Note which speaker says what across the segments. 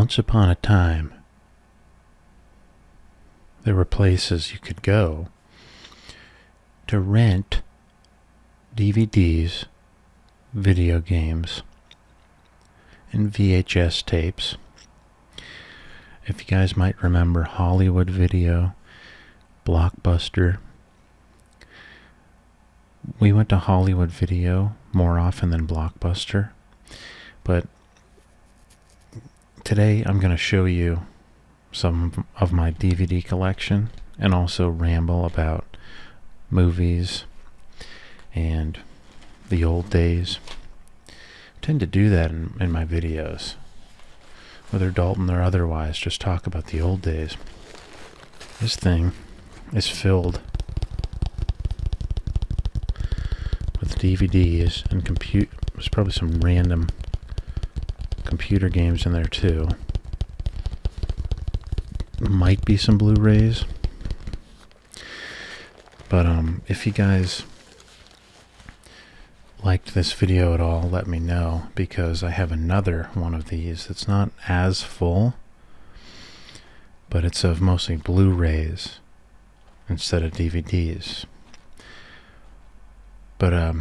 Speaker 1: Once upon a time, there were places you could go to rent DVDs, video games, and VHS tapes. If you guys might remember Hollywood Video, Blockbuster. We went to Hollywood Video more often than Blockbuster, but today I'm going to show you some of my DVD collection and also ramble about movies and the old days. I tend to do that in my videos, whether Dalton or otherwise, just talk about the old days. This thing is filled with DVDs and there's probably some random computer games in there too. Might be some Blu-rays. But if you guys liked this video at all, let me know, because I have another one of these that's not as full, but it's of mostly Blu-rays instead of DVDs. But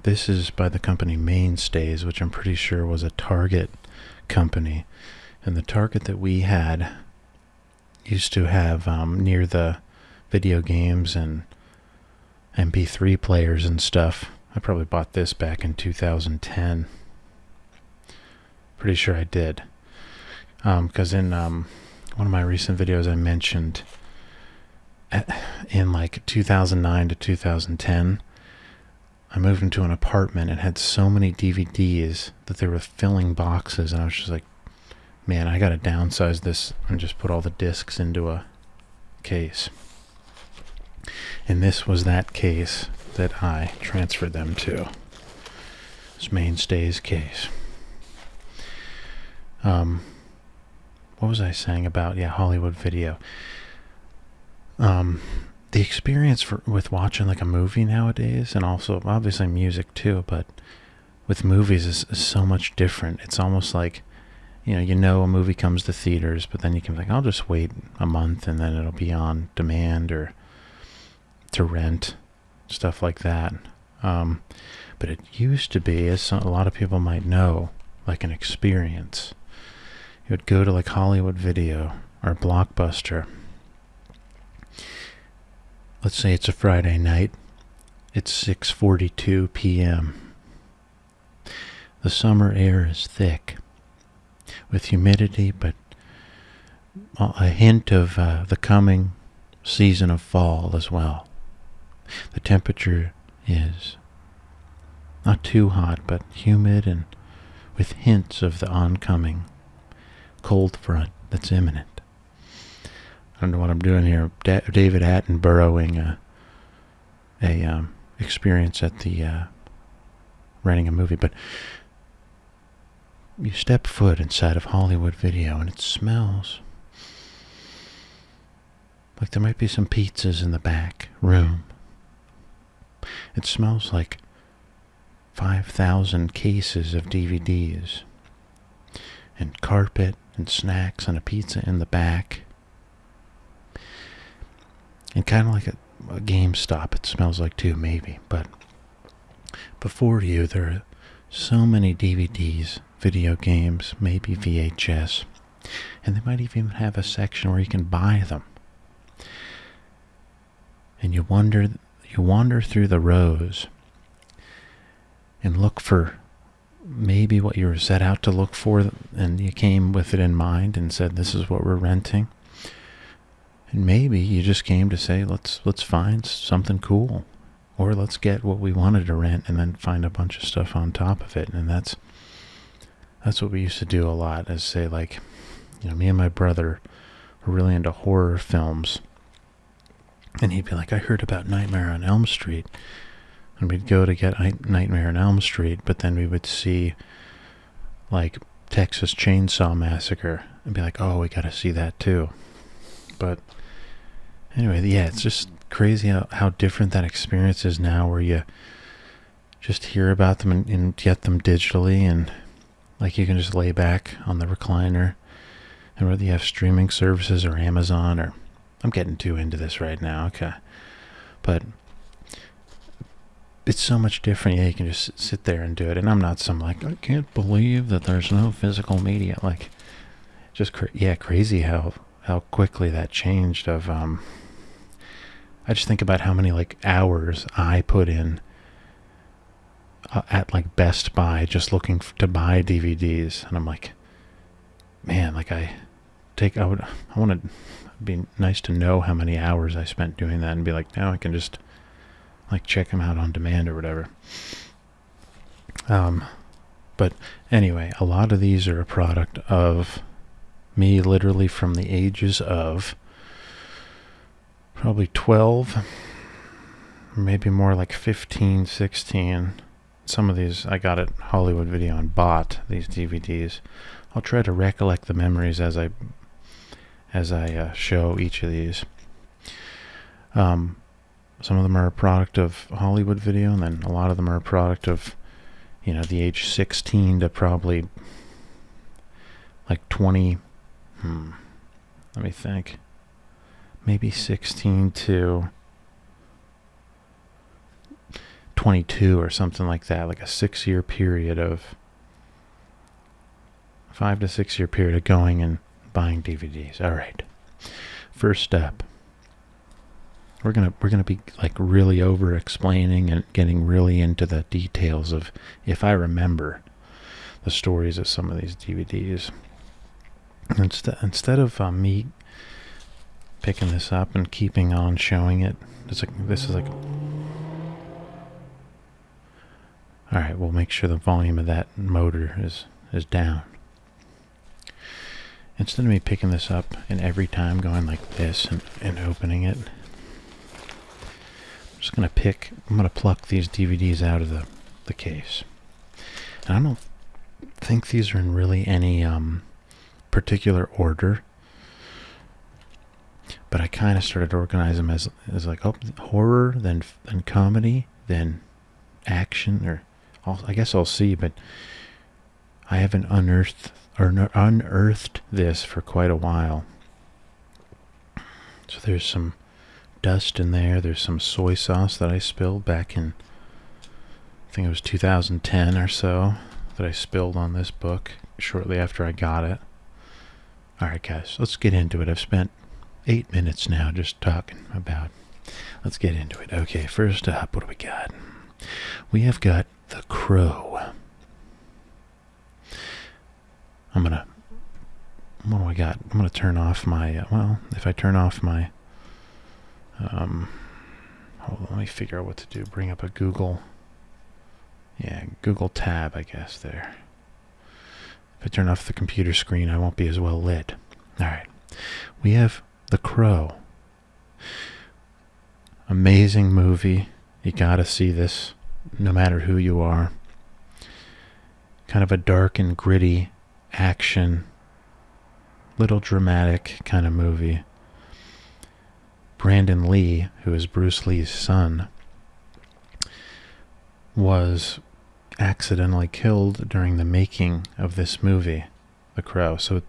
Speaker 1: this is by the company Mainstays, which I'm pretty sure was a Target company. And the Target that we had used to have near the video games and MP3 players and stuff. I probably bought this back in 2010. Pretty sure I did. Because in one of my recent videos I mentioned in like 2009 to 2010, I moved into an apartment and had so many DVDs that they were filling boxes, and I was just like, man, I gotta downsize this and just put all the discs into a case. And this was that case that I transferred them to. This Mainstays case. What was I saying about, Hollywood Video? The experience with watching like a movie nowadays, and also obviously music too, but with movies is so much different. It's almost like, you know a movie comes to theaters, but then you can be like, I'll just wait a month and then it'll be on demand or to rent, stuff like that. But it used to be, as a lot of people might know, like an experience. You would go to like Hollywood Video or Blockbuster. Let's say it's a Friday night. It's 6:42 p.m. The summer air is thick with humidity, but a hint of the coming season of fall as well. The temperature is not too hot, but humid and with hints of the oncoming cold front that's imminent. I don't know what I'm doing here. David Attenboroughing a experience at the renting a movie, but you step foot inside of Hollywood Video and it smells like there might be some pizzas in the back room. It smells like 5,000 cases of DVDs and carpet and snacks and a pizza in the back. And kind of like a GameStop it smells like too, maybe. But before you, there are so many DVDs, video games, maybe VHS, and they might even have a section where you can buy them. And you wander through the rows and look for maybe what you were set out to look for, and you came with it in mind and said, this is what we're renting. And maybe you just came to say, let's find something cool, or let's get what we wanted to rent and then find a bunch of stuff on top of it. And that's what we used to do a lot, is say, like, me and my brother were really into horror films, and he'd be like, I heard about Nightmare on Elm Street, and we'd go to get Nightmare on Elm Street, but then we would see like Texas Chainsaw Massacre and be like, oh, we gotta see that too. But anyway, it's just crazy how different that experience is now, where you just hear about them and get them digitally, and Like you can just lay back on the recliner, and whether you have streaming services or Amazon, or I'm getting too into this right now, okay. But it's so much different. Yeah, you can just sit there and do it. And I'm not some like, I can't believe that there's no physical media. Like, just crazy how quickly that changed. I just think about how many like hours I put in at like Best Buy just looking to buy DVDs, and I'm like, man, like I want to be nice to know how many hours I spent doing that, and be like, now I can just like check them out on demand or whatever. But anyway, a lot of these are a product of me literally from the ages of probably 12, maybe more like 15, 16. Some of these I got at Hollywood Video and bought these DVDs. I'll try to recollect the memories as I show each of these. Some of them are a product of Hollywood Video, and then a lot of them are a product of, the age 16 to probably like 20. Let me think. Maybe 16 to 22 or something like that, like a 6-year period of 5 to 6 year period of going and buying DVDs. All right. First up, we're gonna be like really over explaining and getting really into the details of, if I remember, the stories of some of these DVDs. Instead of me picking this up and keeping on showing it, this is like. All right, we'll make sure the volume of that motor is down. Instead of me picking this up and every time going like this and opening it, I'm going to pluck these DVDs out of the case. And I don't think these are in really any particular order, but I kind of started to organize them as like, horror, then comedy, then action, or I guess I'll see, but I haven't unearthed this for quite a while. So there's some dust in there. There's some soy sauce that I spilled back in, I think it was 2010 or so, that I spilled on this book shortly after I got it. All right, guys, let's get into it. I've spent 8 minutes now just talking about. Let's get into it. Okay, first up, what do we got? We have got The Crow. What do I got? I'm gonna turn off my, if I turn off my, hold on, let me figure out what to do. Bring up a Google tab, I guess, there. If I turn off the computer screen, I won't be as well lit. Alright. We have The Crow. Amazing movie. You gotta see this, no matter who you are. Kind of a dark and gritty action, little dramatic kind of movie. Brandon Lee, who is Bruce Lee's son, was accidentally killed during the making of this movie, The Crow. So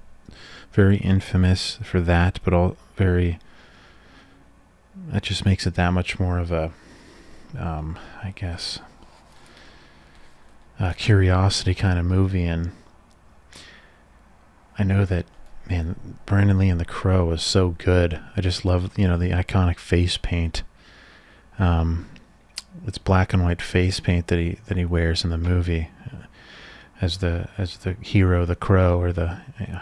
Speaker 1: very infamous for that, but that just makes it that much more of a, I guess, a curiosity kind of movie. And I know that, man, Brandon Lee and The Crow is so good. I just love, the iconic face paint. It's black and white face paint that he wears in the movie, as the hero, The Crow, or I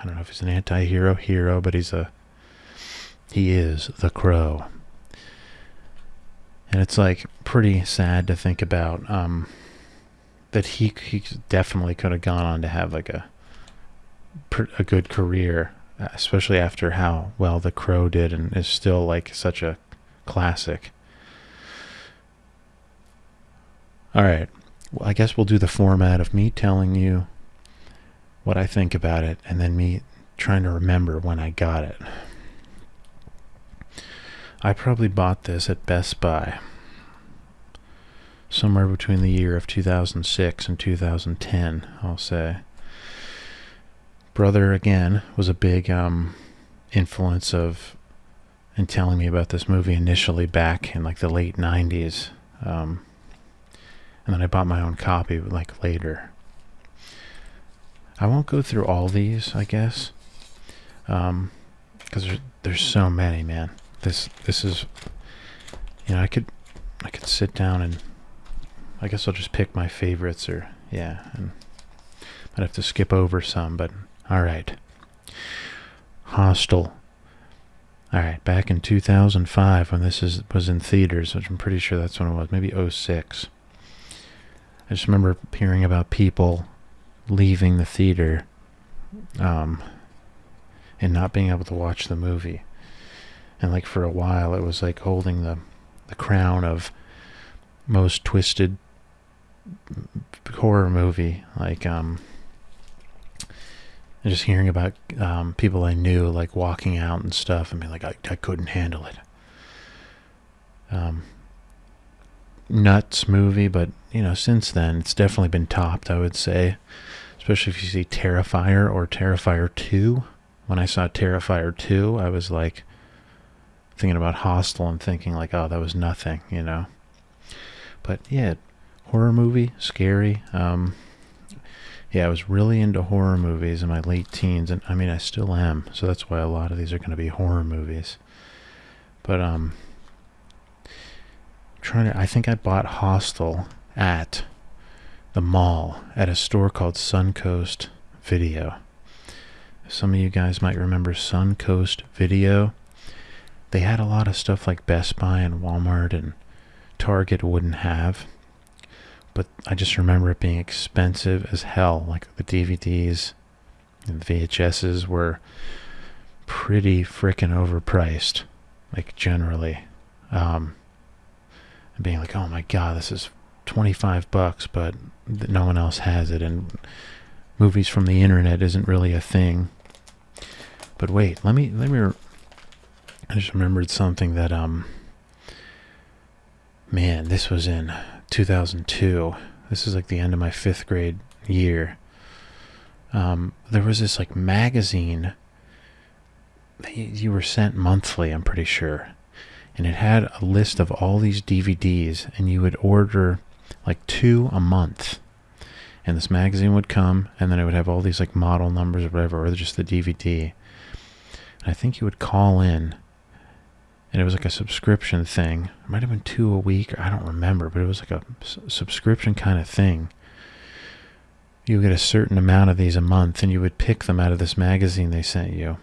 Speaker 1: don't know if he's an anti-hero, but he is The Crow. And it's like pretty sad to think about, that he definitely could have gone on to have like a good career, especially after how well The Crow did, and is still like such a classic. All right, well, I guess we'll do the format of me telling you what I think about it, and then me trying to remember when I got it. I probably bought this at Best Buy somewhere between the year of 2006 and 2010, I'll say. brother, again, was a big influence in telling me about this movie initially back in like the late 90s. And then I bought my own copy like later. I won't go through all these, I guess, because there's so many, man. This is, I could sit down and I guess I'll just pick my favorites, and I'd have to skip over some, but all right. Hostel. All right, back in 2005 when this was in theaters, which I'm pretty sure that's when it was, maybe 06. I just remember hearing about people leaving the theater and not being able to watch the movie. And like for a while it was like holding the crown of most twisted horror movie. Like and just hearing about people I knew like walking out and stuff and being like, I couldn't handle it. Nuts movie, but since then it's definitely been topped, I would say, especially if you see Terrifier or Terrifier 2. When I saw Terrifier 2, I was like thinking about Hostel and thinking like, oh, that was nothing, but yeah, horror movie, scary. I was really into horror movies in my late teens, and I mean I still am, so that's why a lot of these are going to be horror movies. But I think I bought Hostel at the mall at a store called Suncoast Video. Some of you guys might remember Suncoast Video. They had a lot of stuff like Best Buy and Walmart and Target wouldn't have. But I just remember it being expensive as hell. Like the DVDs and VHSs were pretty freaking overpriced, like generally. And being like, oh my God, this is $25, but no one else has it. And movies from the internet isn't really a thing. But wait, I just remembered something that, man, this was in 2002. This is like the end of my 5th grade year. There was this like magazine that you were sent monthly, I'm pretty sure. And it had a list of all these DVDs, and you would order like 2 a month. And this magazine would come, and then it would have all these like model numbers or whatever, or just the DVD. And I think you would call in, and it was like a subscription thing. It might have been 2 a week, or I don't remember, but it was like a subscription kind of thing. You would get a certain amount of these a month, and you would pick them out of this magazine they sent you.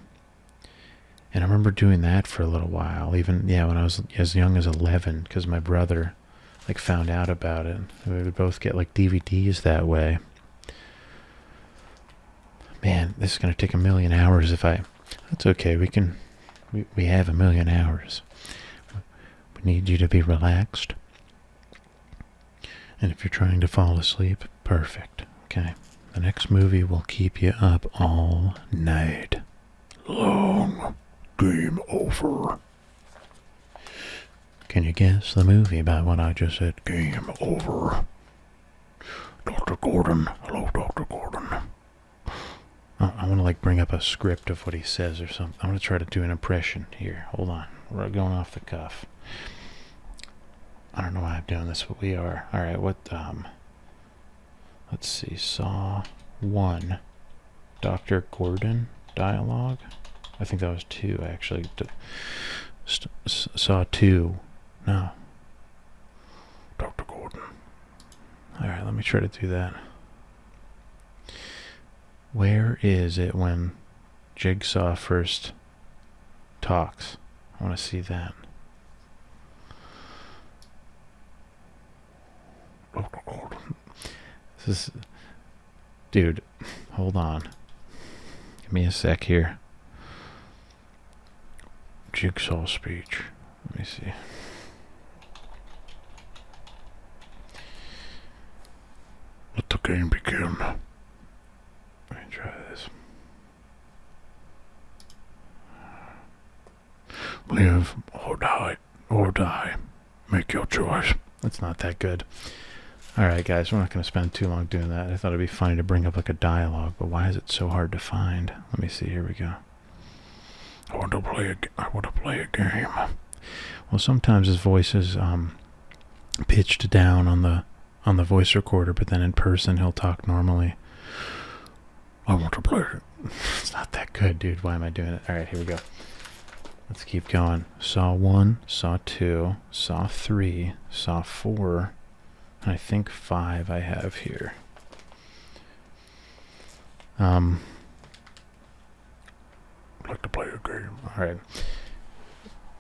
Speaker 1: And I remember doing that for a little while, even, when I was as young as 11, because my brother, like, found out about it. We would both get, like, DVDs that way. Man, this is going to take 1,000,000 hours that's okay, we have 1,000,000 hours. We need you to be relaxed. And if you're trying to fall asleep, perfect, okay? The next movie will keep you up all night long. Game over. Can you guess the movie by what I just said? Game over. Dr. Gordon. Hello, Dr. Gordon. I want to like bring up a script of what he says or something. I'm going to try to do an impression here. Hold on. We're going off the cuff. I don't know why I'm doing this, but we are. All right, let's see. Saw 1. Dr. Gordon dialogue. I think that was 2, actually. Saw 2. No. Dr. Gordon. Alright, let me try to do that. Where is it when Jigsaw first talks? I want to see that. Dr. Gordon. This is... Dude, hold on. Give me a sec here. Jigsaw speech. Let me see. Let the game begin. Let me try this. Live or die. Make your choice. That's not that good. Alright, guys, we're not going to spend too long doing that. I thought it'd be funny to bring up like a dialogue, but why is it so hard to find? Let me see. Here we go. I want to play a game. Well, sometimes his voice is pitched down on the voice recorder, but then in person he'll talk normally. I want to play. It's not that good, dude. Why am I doing it? Alright, here we go. Let's keep going. Saw 1, Saw 2, Saw 3, Saw 4, and I think 5 I have here. I'd like to play a game. Alright.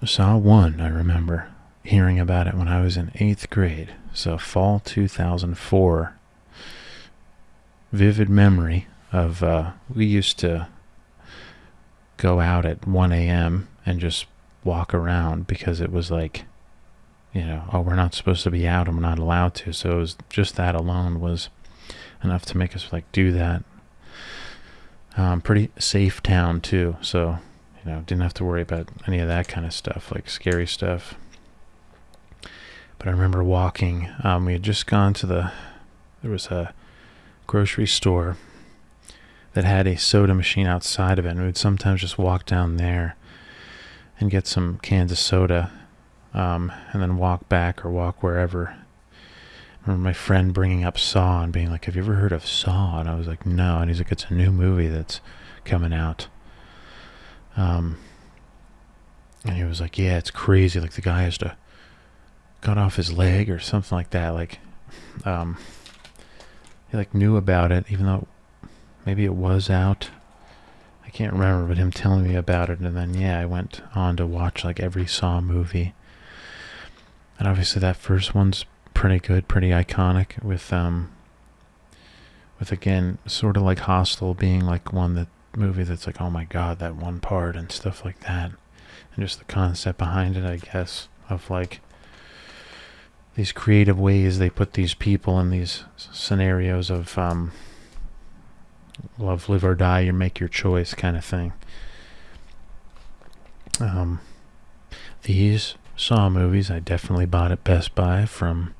Speaker 1: Saw 1, I remember hearing about it when I was in 8th grade. So fall 2004. Vivid memory of, we used to go out at 1 a.m. and just walk around because it was like, oh, we're not supposed to be out and we're not allowed to. So it was just that alone was enough to make us like do that. Pretty safe town too. So, didn't have to worry about any of that kind of stuff, like scary stuff. But I remember walking, we had just gone to there was a grocery store that had a soda machine outside of it, and we would sometimes just walk down there and get some cans of soda, and then walk back or walk wherever. I remember my friend bringing up Saw and being like, have you ever heard of Saw? And I was like, no. And he's like, it's a new movie that's coming out. And he was like, yeah, it's crazy. Like the guy has to cut off his leg or something like that. Like, he like knew about it, even though maybe it was out. I can't remember, but him telling me about it, and then yeah, I went on to watch like every Saw movie. And obviously that first one's pretty good, pretty iconic, with again sort of like Hostel being like movie that's like, oh my god, that one part and stuff like that, and just the concept behind it, I guess, of like these creative ways they put these people in these scenarios of love, live or die, you make your choice kind of thing. These Saw movies I definitely bought at Best Buy from,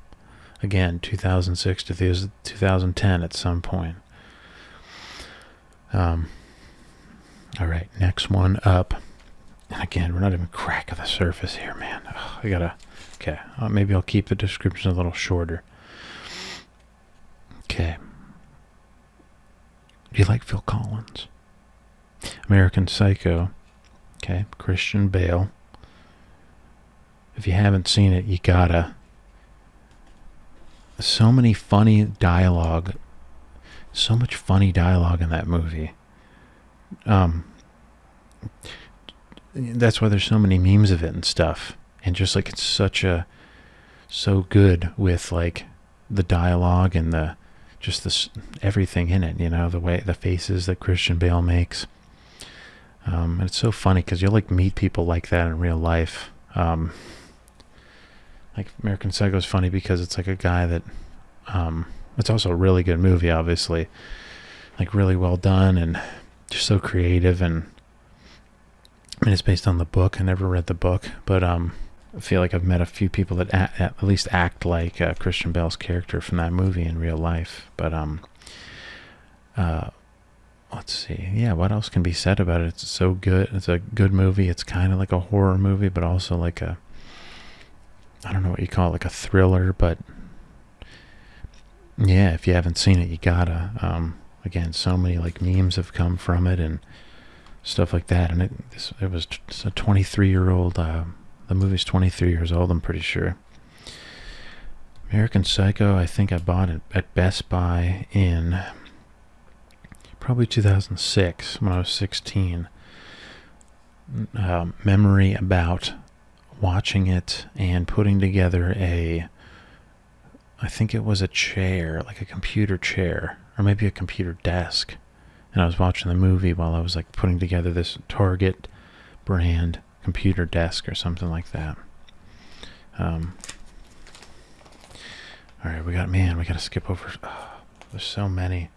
Speaker 1: again, 2006 to 2010 at some point. Alright, next one up. And again, we're not even cracking the surface here, man. Okay, maybe I'll keep the description a little shorter. Okay. Do you like Phil Collins? American Psycho. Okay, Christian Bale. If you haven't seen it, you gotta. So many funny dialogue. So much funny dialogue in that movie. That's why there's so many memes of it and stuff. And just like it's so good with like the dialogue and everything in it, the way, the faces that Christian Bale makes. And it's so funny because you'll like meet people like that in real life. Like American Psycho is funny because it's like a guy that, it's also a really good movie, obviously, like really well done and just so creative. And I mean, it's based on the book. I never read the book, but I feel like I've met a few people that at least act like Christian Bale's character from that movie in real life. But let's see. Yeah, what else can be said about it? It's so good. It's a good movie. It's kind of like a horror movie, but also like I don't know what you call it, like a thriller. But yeah, if you haven't seen it, you gotta. Again, so many like memes have come from it and stuff like that. And it was a 23-year-old. The movie's 23 years old, I'm pretty sure. American Psycho, I think I bought it at Best Buy in probably 2006 when I was 16. Memory about watching it and putting together I think it was a chair, like a computer chair, or maybe a computer desk. And I was watching the movie while I was like putting together this Target brand computer desk or something like that. Alright, we gotta skip over. There's so many.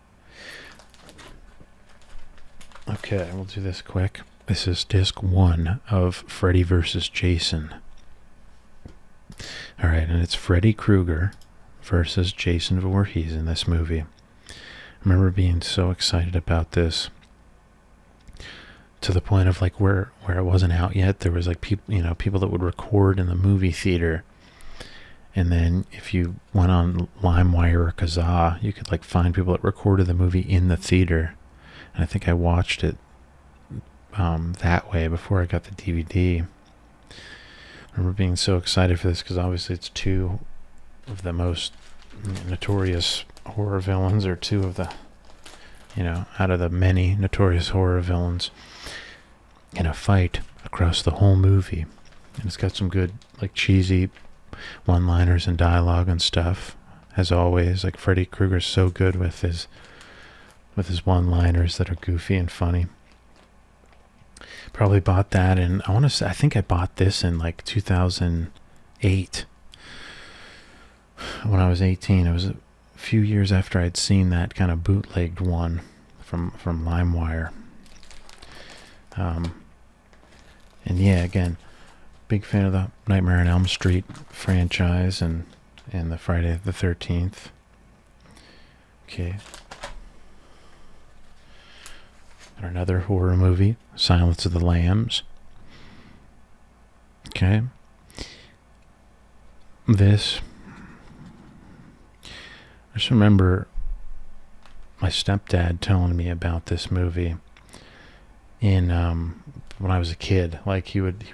Speaker 1: Okay, we'll do this quick. This is disc 1 of Freddy vs. Jason. Alright, and it's Freddy Krueger versus Jason Voorhees in this movie. I remember being so excited about this, to the point of like where it wasn't out yet. There was like people that would record in the movie theater, and then if you went on LimeWire or Kazaa, you could like find people that recorded the movie in the theater. And I think I watched it that way before I got the DVD. I remember being so excited for this because obviously it's two of the most notorious horror villains, or two of the, out of the many notorious horror villains, in a fight across the whole movie. And it's got some good, like, cheesy one-liners and dialogue and stuff, as always. Like, Freddy Krueger's so good with his one-liners that are goofy and funny. Probably bought that in, I think I bought this in like 2008 when I was 18. It was a few years after I'd seen that kind of bootlegged one from LimeWire. And yeah, again, big fan of the Nightmare on Elm Street franchise and the Friday the 13th. Okay. And another horror movie, Silence of the Lambs. Okay. This, I just remember my stepdad telling me about this movie in when I was a kid. Like he would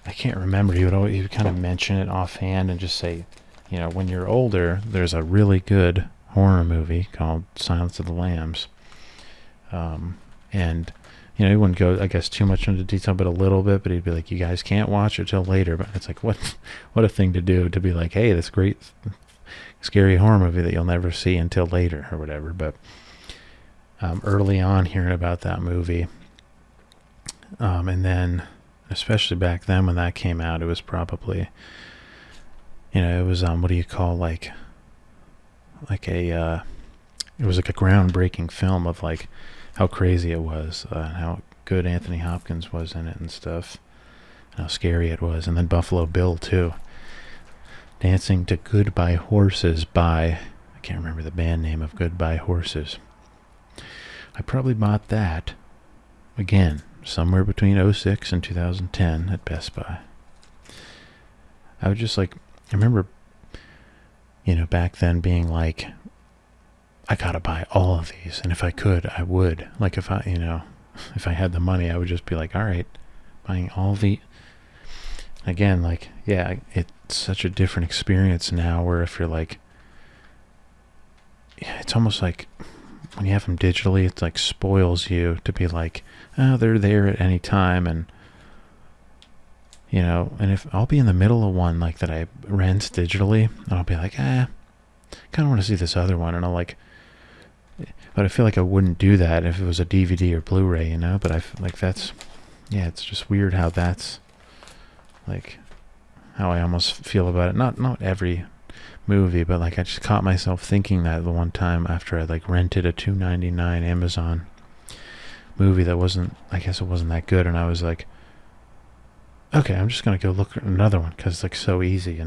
Speaker 1: I can't remember, he would kind of mention it offhand and just say, when you're older, there's a really good horror movie called Silence of the Lambs. And he wouldn't go, I guess, too much into detail, but a little bit. But he'd be like, "You guys can't watch it till later." But it's like, what a thing to do, to be like, "Hey, this great, scary horror movie that you'll never see until later," or whatever. But early on, hearing about that movie, and then especially back then when that came out, it was probably, it was what do you call it was like a groundbreaking film of like how crazy it was, how good Anthony Hopkins was in it and stuff, how scary it was. And then Buffalo Bill too, dancing to Goodbye Horses by, I can't remember the band name of Goodbye Horses. I probably bought that again somewhere between 2006 and 2010 at Best Buy. I would just like, I remember back then being like, I gotta buy all of these, and if I could, I would. Like if I had the money, I would just be like, all right, buying all the. Again, like, yeah, it's such a different experience now. Where if you're like, yeah, it's almost like when you have them digitally, it like spoils you to be like, oh, they're there at any time, and and if I'll be in the middle of one like that I rent digitally, and I'll be like, kind of want to see this other one, and I'll like. But I feel like I wouldn't do that if it was a DVD or Blu-ray, But I like that's, yeah, it's just weird how that's like how I almost feel about it. Not every movie, but like I just caught myself thinking that the one time after I like rented a $2.99 Amazon movie that wasn't, I guess it wasn't that good, and I was like, okay, I'm just gonna go look at another one because it's like so easy,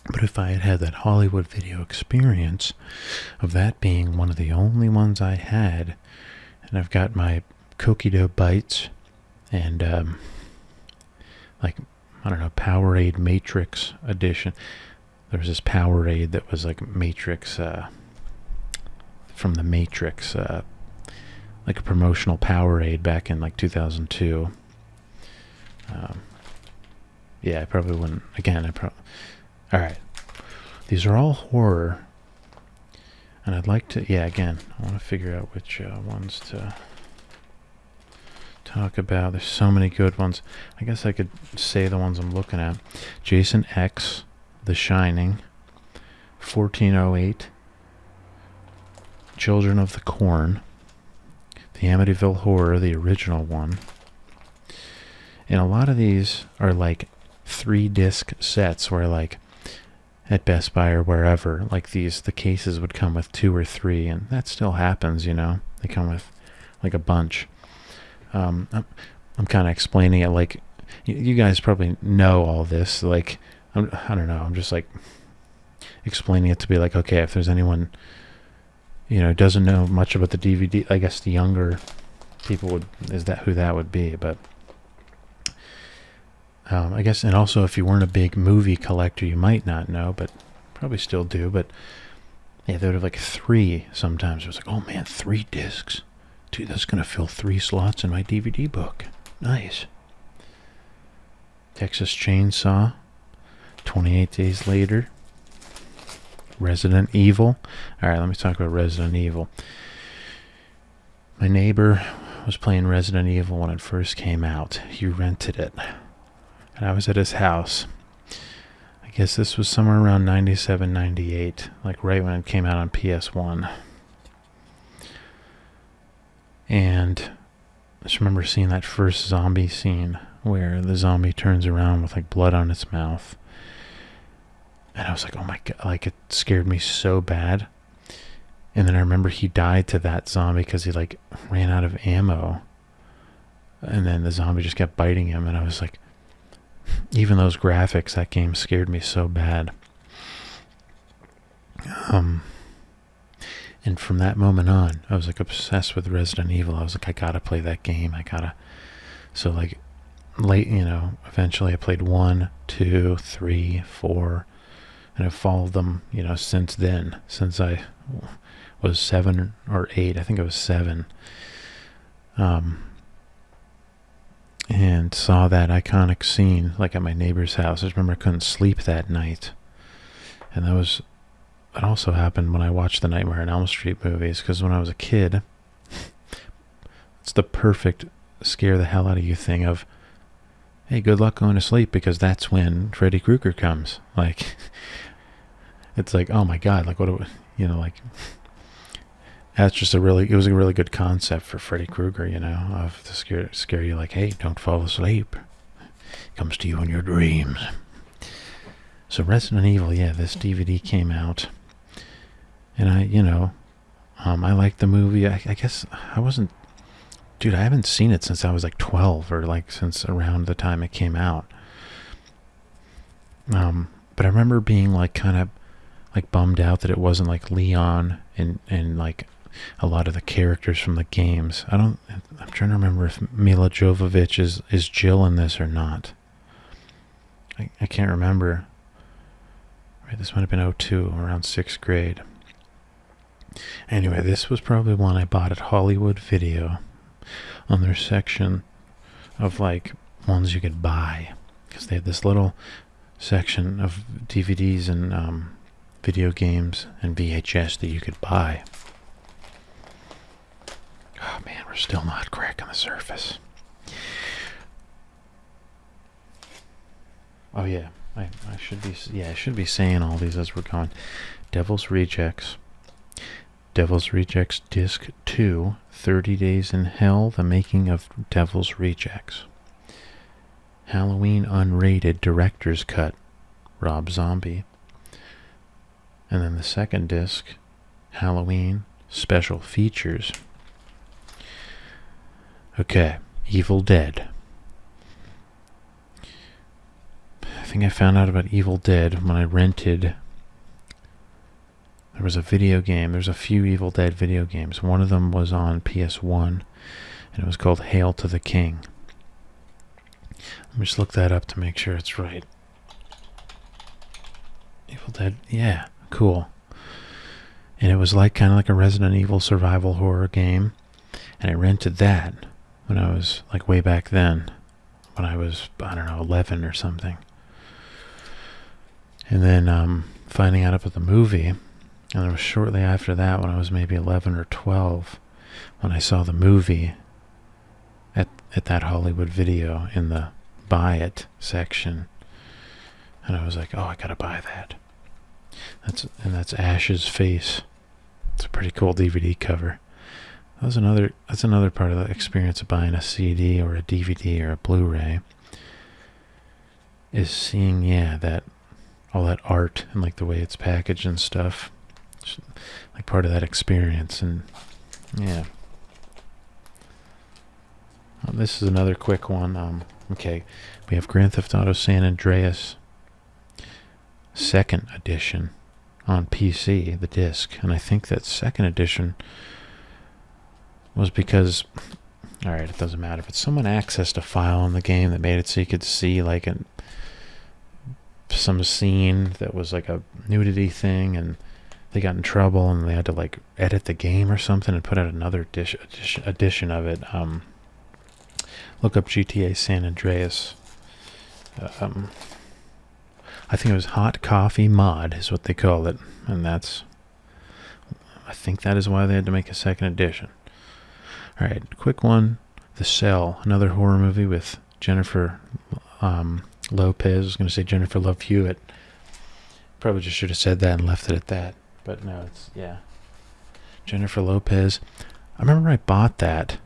Speaker 1: But if I had had that Hollywood Video experience of that being one of the only ones I had, and I've got my cookie dough bites and like, I don't know, Powerade Matrix edition. There was this Powerade that was like Matrix, from the Matrix, like a promotional Powerade back in like 2002. Yeah, I probably wouldn't, again, alright, these are all horror, and I'd like to, again, I want to figure out which ones to talk about. There's so many good ones. I guess I could say the ones I'm looking at. Jason X, The Shining, 1408, Children of the Corn, the Amityville Horror, the original one. And a lot of these are like 3-disc sets where like at Best Buy or wherever, like the cases would come with 2 or 3, and that still happens, They come with like a bunch. I'm kind of explaining it like you guys probably know all this. Like I don't know. I'm just like explaining it to be like, okay, if there's anyone, doesn't know much about the DVD, I guess the younger people is that who that would be. But I guess, and also if you weren't a big movie collector, you might not know, but probably still do. But yeah, they would have like 3 sometimes. It was like, oh man, 3 discs. Dude, that's going to fill 3 slots in my DVD book. Nice. Texas Chainsaw. 28 Days Later. Resident Evil. Alright, let me talk about Resident Evil. My neighbor was playing Resident Evil when it first came out. He rented it. And I was at his house. I guess this was somewhere around 97, 98. Like right when it came out on PS1. And I just remember seeing that first zombie scene where the zombie turns around with like blood on its mouth. And I was like, oh my God, like it scared me so bad. And then I remember he died to that zombie because he like ran out of ammo. And then the zombie just kept biting him. And I was like, even those graphics, that game scared me so bad. And from that moment on, I was like obsessed with Resident Evil. I was like, I gotta play that game. So like late, eventually I played 1, 2, 3, 4, and I've followed them, since then, since I was 7 or 8. I think I was 7. And saw that iconic scene like at my neighbor's house. I just remember I couldn't sleep that night. And it also happened when I watched the Nightmare on Elm Street movies, because when I was a kid, it's the perfect scare the hell out of you thing of, hey, good luck going to sleep, because that's when Freddy Krueger comes. Like, it's like, oh my God, like what do we, like, that's just it was a really good concept for Freddy Krueger, of to scare you like, hey, don't fall asleep. It comes to you in your dreams. So Resident Evil, yeah, this DVD came out. And I liked the movie. I guess I wasn't, dude, I haven't seen it since I was like 12 or like since around the time it came out. But I remember being like kind of like bummed out that it wasn't like Leon and like a lot of the characters from the games. I'm trying to remember if Mila Jovovich is Jill in this or not. I can't remember. Right, this might have been 02, around 6th grade. Anyway, this was probably one I bought at Hollywood Video on their section of like ones you could buy, because they had this little section of DVDs and video games and VHS that you could buy. Oh man, we're still not cracking the surface. Oh yeah, I should be saying all these as we're going. Devil's Rejects. Devil's Rejects Disc 2, 30 Days in Hell, The Making of Devil's Rejects. Halloween Unrated Director's Cut, Rob Zombie. And then the second disc, Halloween Special Features. Okay, Evil Dead. I think I found out about Evil Dead when I rented. There was a video game. There's a few Evil Dead video games. One of them was on PS1, and it was called Hail to the King. Let me just look that up to make sure it's right. Evil Dead, yeah, cool. And it was like kind of like a Resident Evil survival horror game, and I rented that when I was like way back then, when I was, I don't know, 11 or something. And then finding out about the movie. And it was shortly after that, when I was maybe 11 or 12, when I saw the movie at that Hollywood Video in the Buy It section. And I was like, oh, I gotta buy that. That's Ash's face. It's a pretty cool DVD cover. That's another part of the experience of buying a CD or a DVD or a Blu-ray, is seeing, that all that art and like the way it's packaged and stuff. Like part of that experience. And yeah, this is another quick one. Okay, we have Grand Theft Auto San Andreas 2nd edition on PC, the disc, and I think that second edition was because, alright, it doesn't matter, but someone accessed a file in the game that made it so you could see like some scene that was like a nudity thing, and they got in trouble and they had to like edit the game or something and put out another edition of it. Look up GTA San Andreas. I think it was Hot Coffee Mod is what they call it, and I think that is why they had to make a second edition. Alright, quick one. The Cell, another horror movie with Jennifer Lopez. I was going to say Jennifer Love Hewitt. Probably just should have said that and left it at that. But no, it's, yeah. Jennifer Lopez. I remember I bought that,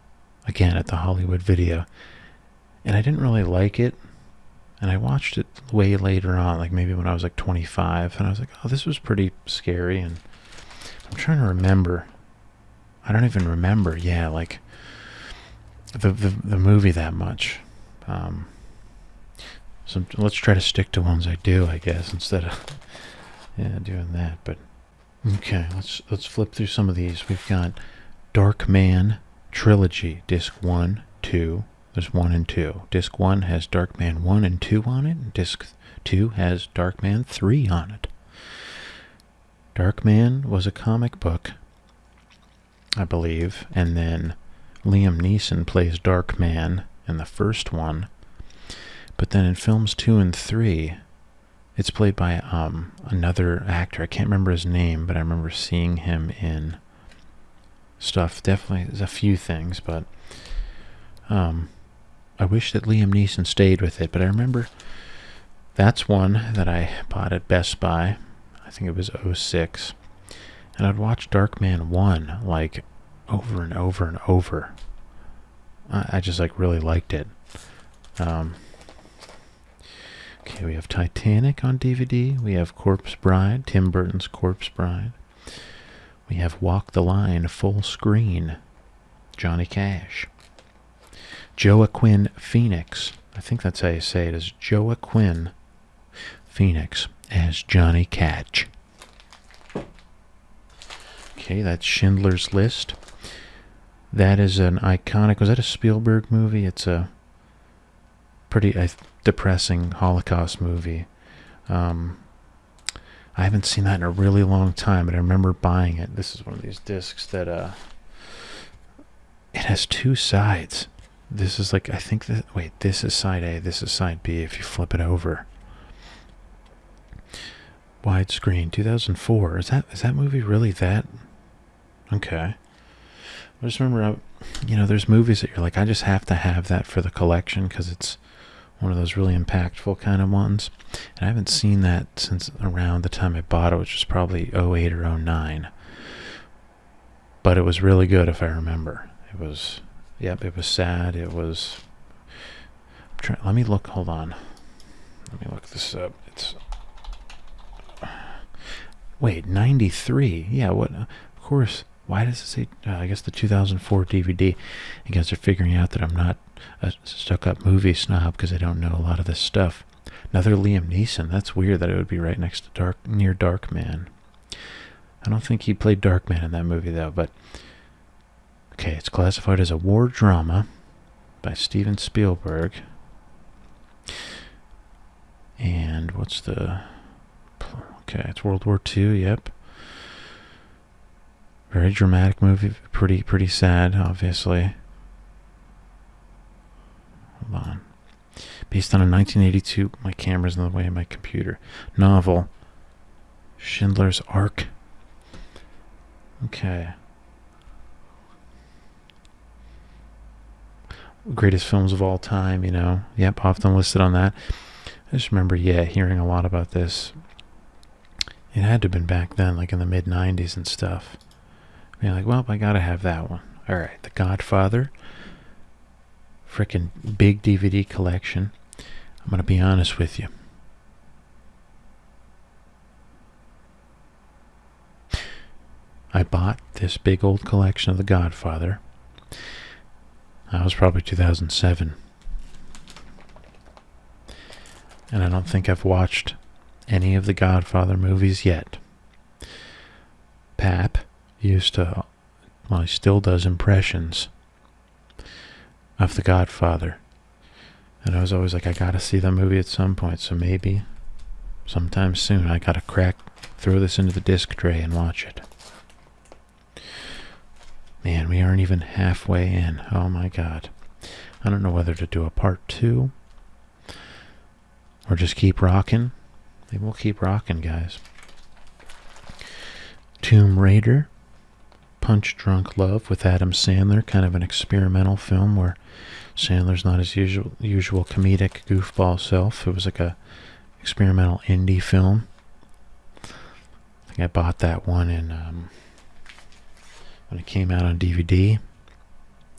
Speaker 1: again, at the Hollywood Video. And I didn't really like it. And I watched it way later on, like maybe when I was like 25. And I was like, oh, this was pretty scary. And I'm trying to remember. I don't even remember, yeah, like the movie that much. So let's try to stick to ones I do, I guess, instead of doing that. But okay, let's flip through some of these. We've got Dark Man Trilogy, Disc 1, 2. There's 1 and 2. Disc 1 has Dark Man 1 and 2 on it, and Disc 2 has Dark Man 3 on it. Dark Man was a comic book, I believe, and then Liam Neeson plays Dark Man in the first one. But then in films 2 and 3, it's played by another actor. I can't remember his name, but I remember seeing him in stuff. Definitely, there's a few things, but I wish that Liam Neeson stayed with it. But I remember that's one that I bought at Best Buy. I think it was 06. And I'd watch Dark Man 1 like over and over and over. I just like really liked it. Okay, we have Titanic on DVD. We have Corpse Bride, Tim Burton's Corpse Bride. We have Walk the Line, full screen, Johnny Cash. Joaquin Phoenix, I think that's how you say it, is Joaquin Phoenix as Johnny Cash. Okay, that's Schindler's List. That is an iconic, was that a Spielberg movie? It's a pretty depressing Holocaust movie. I haven't seen that in a really long time, but I remember buying it. This is one of these discs that it has two sides. This is like, I think that, wait, this is side A, this is side B if you flip it over. Widescreen, 2004. Is that movie really that? Okay. I just remember, there's movies that you're like, I just have to have that for the collection because it's one of those really impactful kind of ones. And I haven't seen that since around the time I bought it, which was probably 08 or 09. But it was really good if I remember. It was, it was sad. It was, let me look, hold on. Let me look this up. It's, wait, 93. Yeah, what, of course. Why does it say, I guess the 2004 DVD? You guys are figuring out that I'm not a stuck-up movie snob because I don't know a lot of this stuff. Another Liam Neeson. That's weird that it would be right next to near Dark Man. I don't think he played Dark Man in that movie, though, but... Okay, it's classified as a war drama by Steven Spielberg. And what's the... Okay, it's World War II, yep. Very dramatic movie, pretty sad, obviously. Hold on. Based on a 1982, my camera's in the way of my computer, novel, Schindler's Ark. Okay. Greatest films of all time, Yep, often listed on that. I just remember, hearing a lot about this. It had to have been back then, like in the mid-90s and stuff. Being like, well, I gotta have that one. Alright, The Godfather. Frickin' big DVD collection. I'm gonna be honest with you. I bought this big old collection of The Godfather. That was probably 2007. And I don't think I've watched any of the Godfather movies yet. Pap used to, well, he still does impressions of The Godfather. And I was always like, I gotta see the movie at some point, so maybe sometime soon I gotta throw this into the disc tray and watch it. Man, we aren't even halfway in. Oh my god. I don't know whether to do a part 2 or just keep rocking. Maybe we'll keep rocking, guys. Tomb Raider, Punch Drunk Love with Adam Sandler, kind of an experimental film where Sandler's not his usual comedic goofball self. It was like a experimental indie film. I think I bought that one in when it came out on DVD.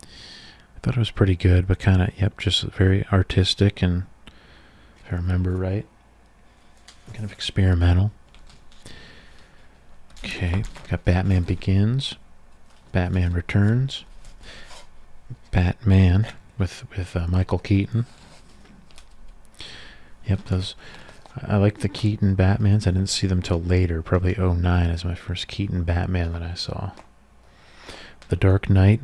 Speaker 1: I thought it was pretty good, but kind of, just very artistic and, if I remember right, kind of experimental. Okay, got Batman Begins, Batman Returns, Batman with Michael Keaton. Yep, those. I like the Keaton Batmans. I didn't see them till later, probably 2009 is my first Keaton Batman that I saw. The Dark Knight.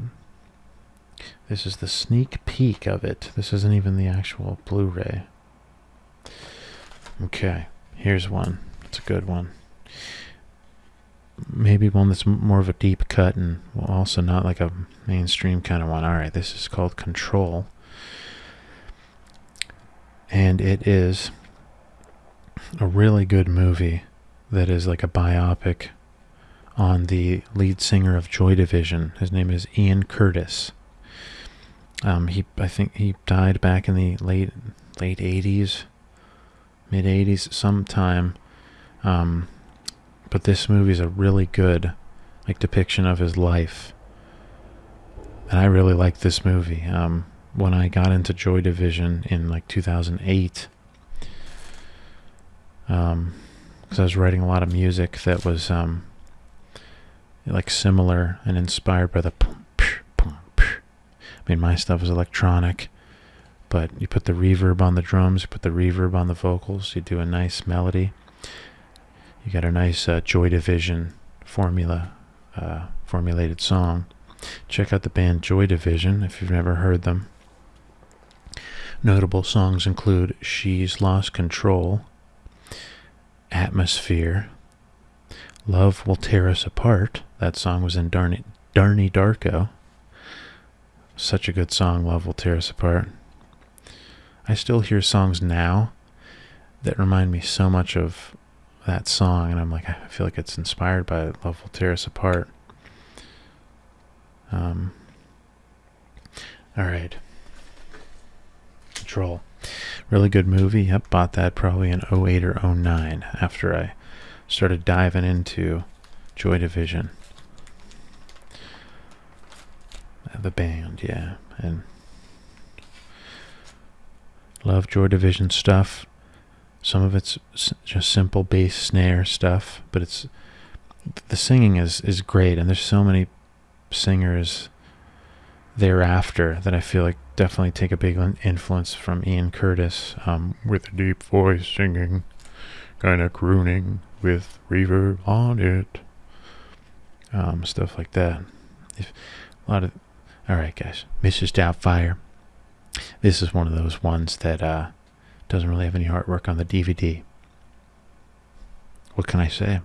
Speaker 1: This is the sneak peek of it. This isn't even the actual Blu-ray. Okay, here's one. It's a good one. Maybe one that's more of a deep cut and also not like a mainstream kind of one. Alright, this is called Control. And it is a really good movie that is like a biopic on the lead singer of Joy Division. His name is Ian Curtis. I think he died back in the late 80s, mid 80s sometime. But this movie is a really good depiction of his life. And I really like this movie. When I got into Joy Division in 2008, because I was writing a lot of music that was similar and inspired by the I mean, my stuff is electronic, but you put the reverb on the drums, you put the reverb on the vocals, you do a nice melody. You got a nice Joy Division formulated song. Check out the band Joy Division if you've never heard them. Notable songs include She's Lost Control, Atmosphere, Love Will Tear Us Apart. That song was in Darnie Darko. Such a good song, Love Will Tear Us Apart. I still hear songs now that remind me so much of that song, and I feel like it's inspired by Love Will Tear Us Apart. Alright. Control. Really good movie. Yep, bought that probably in 2008 or 2009 after I started diving into Joy Division. The band, yeah. And love Joy Division stuff. Some of it's just simple bass snare stuff, but the singing is great, and there's so many singers thereafter that I feel like definitely take a big influence from Ian Curtis, with a deep voice singing, kind of crooning with reverb on it, stuff like that. Alright guys, Mrs. Doubtfire. This is one of those ones that doesn't really have any artwork on the DVD. What can I say?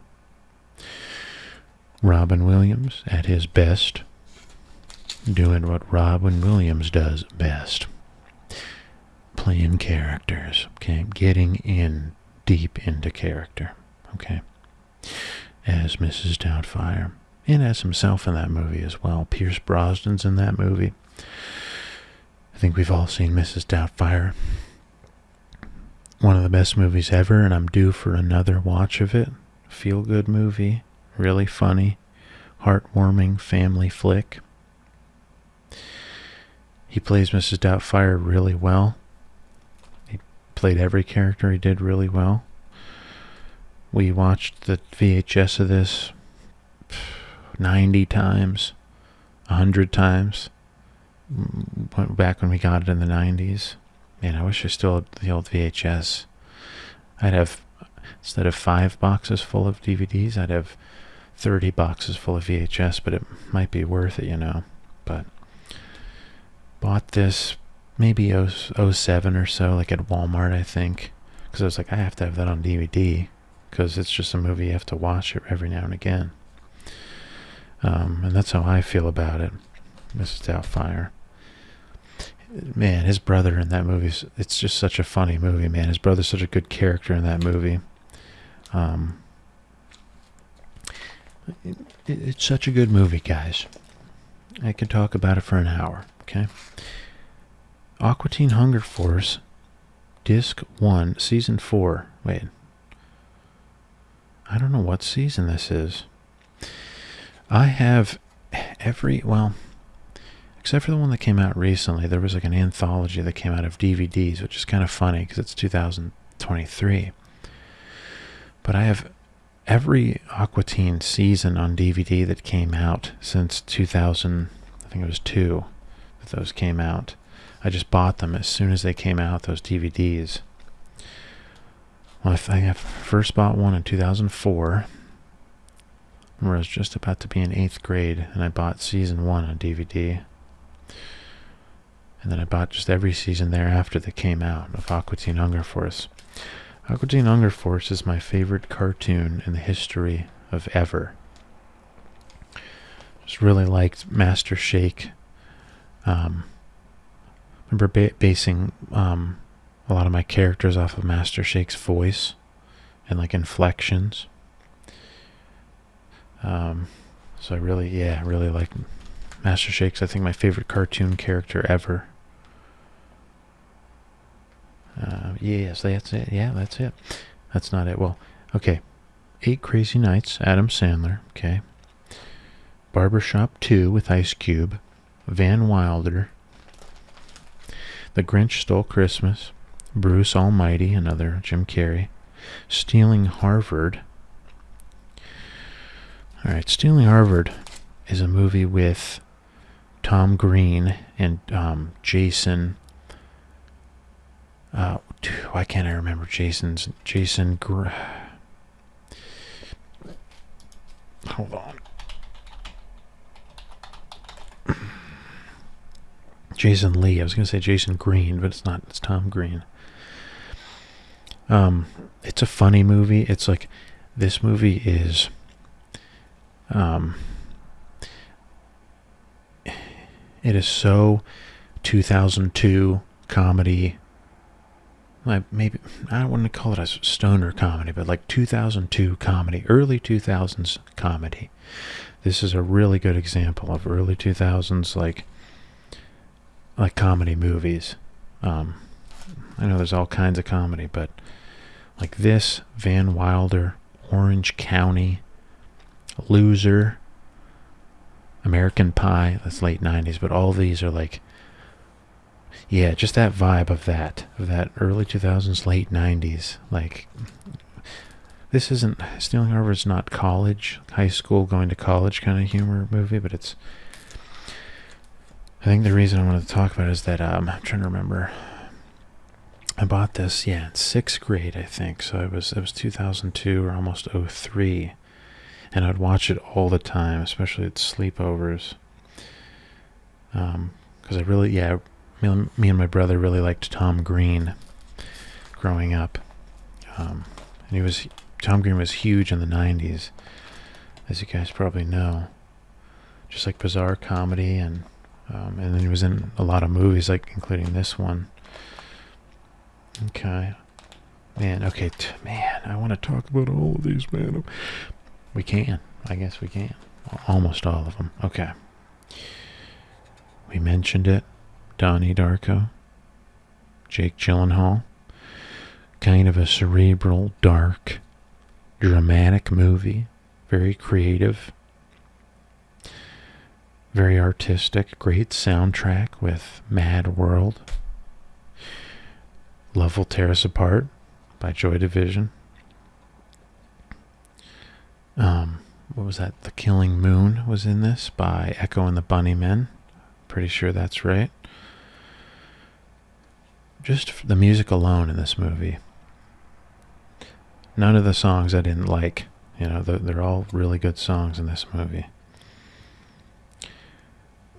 Speaker 1: Robin Williams at his best, doing what Robin Williams does best. Playing characters, okay? Getting in deep into character, okay? As Mrs. Doubtfire. And as himself in that movie as well. Pierce Brosnan's in that movie. I think we've all seen Mrs. Doubtfire. One of the best movies ever, and I'm due for another watch of it. Feel-good movie. Really funny. Heartwarming family flick. He plays Mrs. Doubtfire really well. He played every character he did really well. We watched the VHS of this 90 times, 100 times, back when we got it in the 90s. Man, I wish I still had the old VHS. I'd have, instead of 5 boxes full of DVDs, I'd have 30 boxes full of VHS, but it might be worth it, But bought this maybe 07 or so, like at Walmart, I think. Because I was like, I have to have that on DVD. Because it's just a movie you have to watch it every now and again. And that's how I feel about it. Mrs. Doubtfire. Man, his brother in that movie, it's just such a funny movie, man. His brother's such a good character in that movie. It's such a good movie, guys. I could talk about it for an hour, okay? Aqua Teen Hunger Force, Disc 1, Season 4. Wait. I don't know what season this is. I have except for the one that came out recently, there was like an anthology that came out of DVDs, which is kind of funny because it's 2023. But I have every Aqua Teen season on DVD that came out since 2000, I think it was 2 that those came out. I just bought them as soon as they came out, those DVDs. Well, I first bought one in 2004. I was just about to be in 8th grade, and I bought season 1 on DVD. And then I bought just every season thereafter that came out of Aqua Teen Hunger Force. Aqua Teen Hunger Force is my favorite cartoon in the history of ever. Just really liked Master Shake. Remember basing a lot of my characters off of Master Shake's voice and like inflections. So I really like Master Shake's, I think, my favorite cartoon character ever. Yes, that's it. Yeah, that's it. That's not it. Well, okay. 8 Crazy Nights, Adam Sandler. Okay. Barbershop 2 with Ice Cube. Van Wilder. The Grinch Stole Christmas. Bruce Almighty, another Jim Carrey. Stealing Harvard. Alright, Stealing Harvard is a movie with Tom Green and Jason. Why can't I remember Jason? Hold on. Jason Lee. I was going to say Jason Green, but it's not. It's Tom Green. It's a funny movie. It's like, this movie is, it is so 2002 comedy. Maybe I don't want to call it a stoner comedy, but like 2002 comedy, early 2000s comedy. This is a really good example of early 2000s like comedy movies. I know there's all kinds of comedy, but like this, Van Wilder, Orange County, Loser, American Pie, that's late 90s, but all these are like, yeah, just that vibe of that early 2000s, late 90s. Like, this isn't, Stealing Harvard's not college, high school, going to college kind of humor movie, but it's, I think the reason I wanted to talk about it is that, I'm trying to remember, I bought this, in 6th grade, I think, so it was 2002 or almost 03, and I'd watch it all the time, especially at sleepovers, because I really, me and my brother really liked Tom Green growing up. And Tom Green was huge in the 90s, as you guys probably know. Just like bizarre comedy, and then he was in a lot of movies, like including this one. Okay. Man, I want to talk about all of these, man. We can. I guess we can. Almost all of them. Okay. We mentioned it. Donnie Darko, Jake Gyllenhaal, kind of a cerebral, dark, dramatic movie, very creative, very artistic, great soundtrack with Mad World, Love Will Tear Us Apart by Joy Division. What was that? The Killing Moon was in this by Echo and the Bunnymen. Pretty sure that's right. Just the music alone in this movie. None of the songs I didn't like, You know, they're all really good songs in this movie.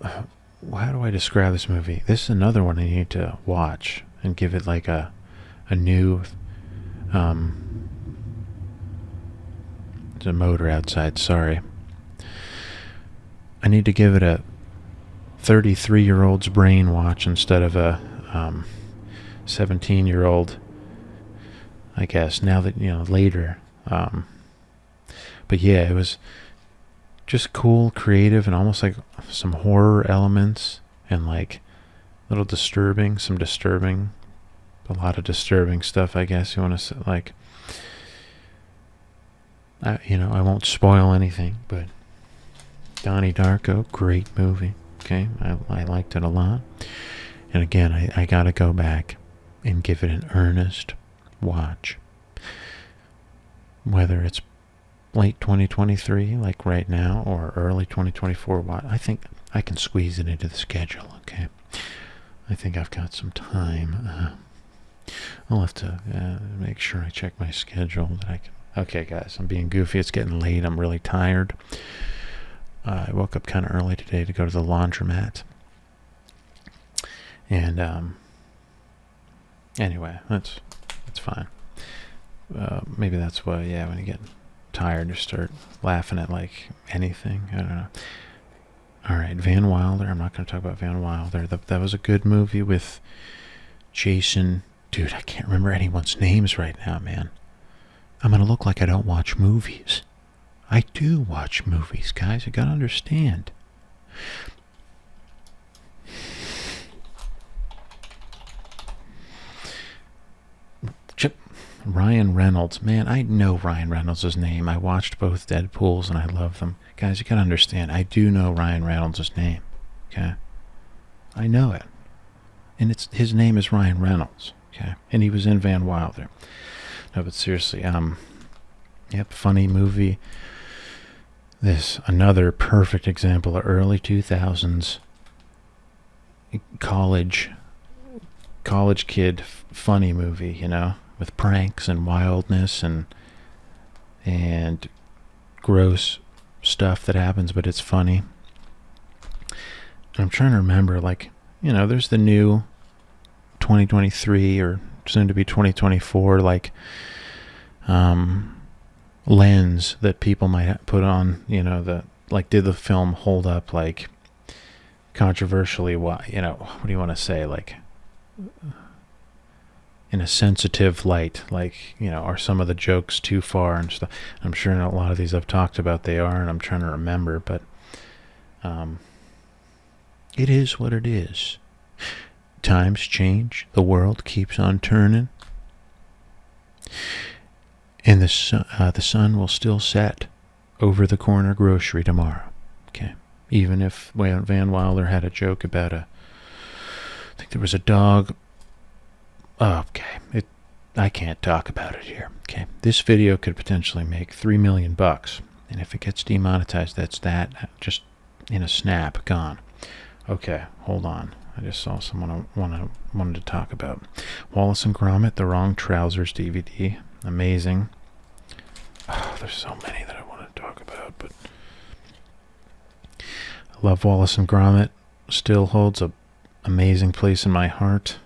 Speaker 1: How do I describe this movie? This is another one I need to watch and give it like a new. There's a motor outside. Sorry. I need to give it a 33-year-old's brain watch instead of a 17-year-old. I guess now that later. But yeah, it was just cool, creative, and almost like some horror elements and like a lot of disturbing stuff, I guess you want to say. Like, I won't spoil anything, but Donnie Darko, great movie. Okay, I liked it a lot. And again, I got to go back and give it an earnest watch. Whether it's late 2023, like right now, or early 2024, I think I can squeeze it into the schedule, okay? I think I've got some time. I'll have to make sure I check my schedule that I can. Okay, guys, I'm being goofy. It's getting late. I'm really tired. I woke up kind of early today to go to the laundromat. And anyway, that's fine. Maybe that's why, when you get tired, you start laughing at like anything. I don't know. All right, Van Wilder. I'm not going to talk about Van Wilder. That was a good movie with Jason. Dude, I can't remember anyone's names right now, man. I'm going to look like I don't watch movies. I do watch movies, guys. You got to understand. Ryan Reynolds. Man, I know Ryan Reynolds' name. I watched both Deadpools and I love them. Guys, you got to understand. I do know Ryan Reynolds' name. Okay? I know it. And his name is Ryan Reynolds. Okay? And he was in Van Wilder. No, but seriously, funny movie. This, another perfect example of early 2000s college kid funny movie, with pranks and wildness and gross stuff that happens, but it's funny. And I'm trying to remember, like, there's the new 2023 or soon to be 2024, like, lens that people might put on, did the film hold up, like, controversially? What do you want to say? Like, in a sensitive light, like, are some of the jokes too far and stuff? I'm sure in a lot of these I've talked about they are, and I'm trying to remember, but it is what it is. Times change, the world keeps on turning, and the sun will still set over the corner grocery tomorrow. Okay, even if Van Wilder had a joke about I think there was a dog. Okay, I can't talk about it here. Okay, this video could potentially make $3 million, and if it gets demonetized, that's that. Just in a snap, gone. Okay, hold on. I just saw someone I wanted to talk about. Wallace and Gromit, The Wrong Trousers DVD, amazing. Oh, there's so many that I want to talk about, but I love Wallace and Gromit. Still holds a amazing place in my heart.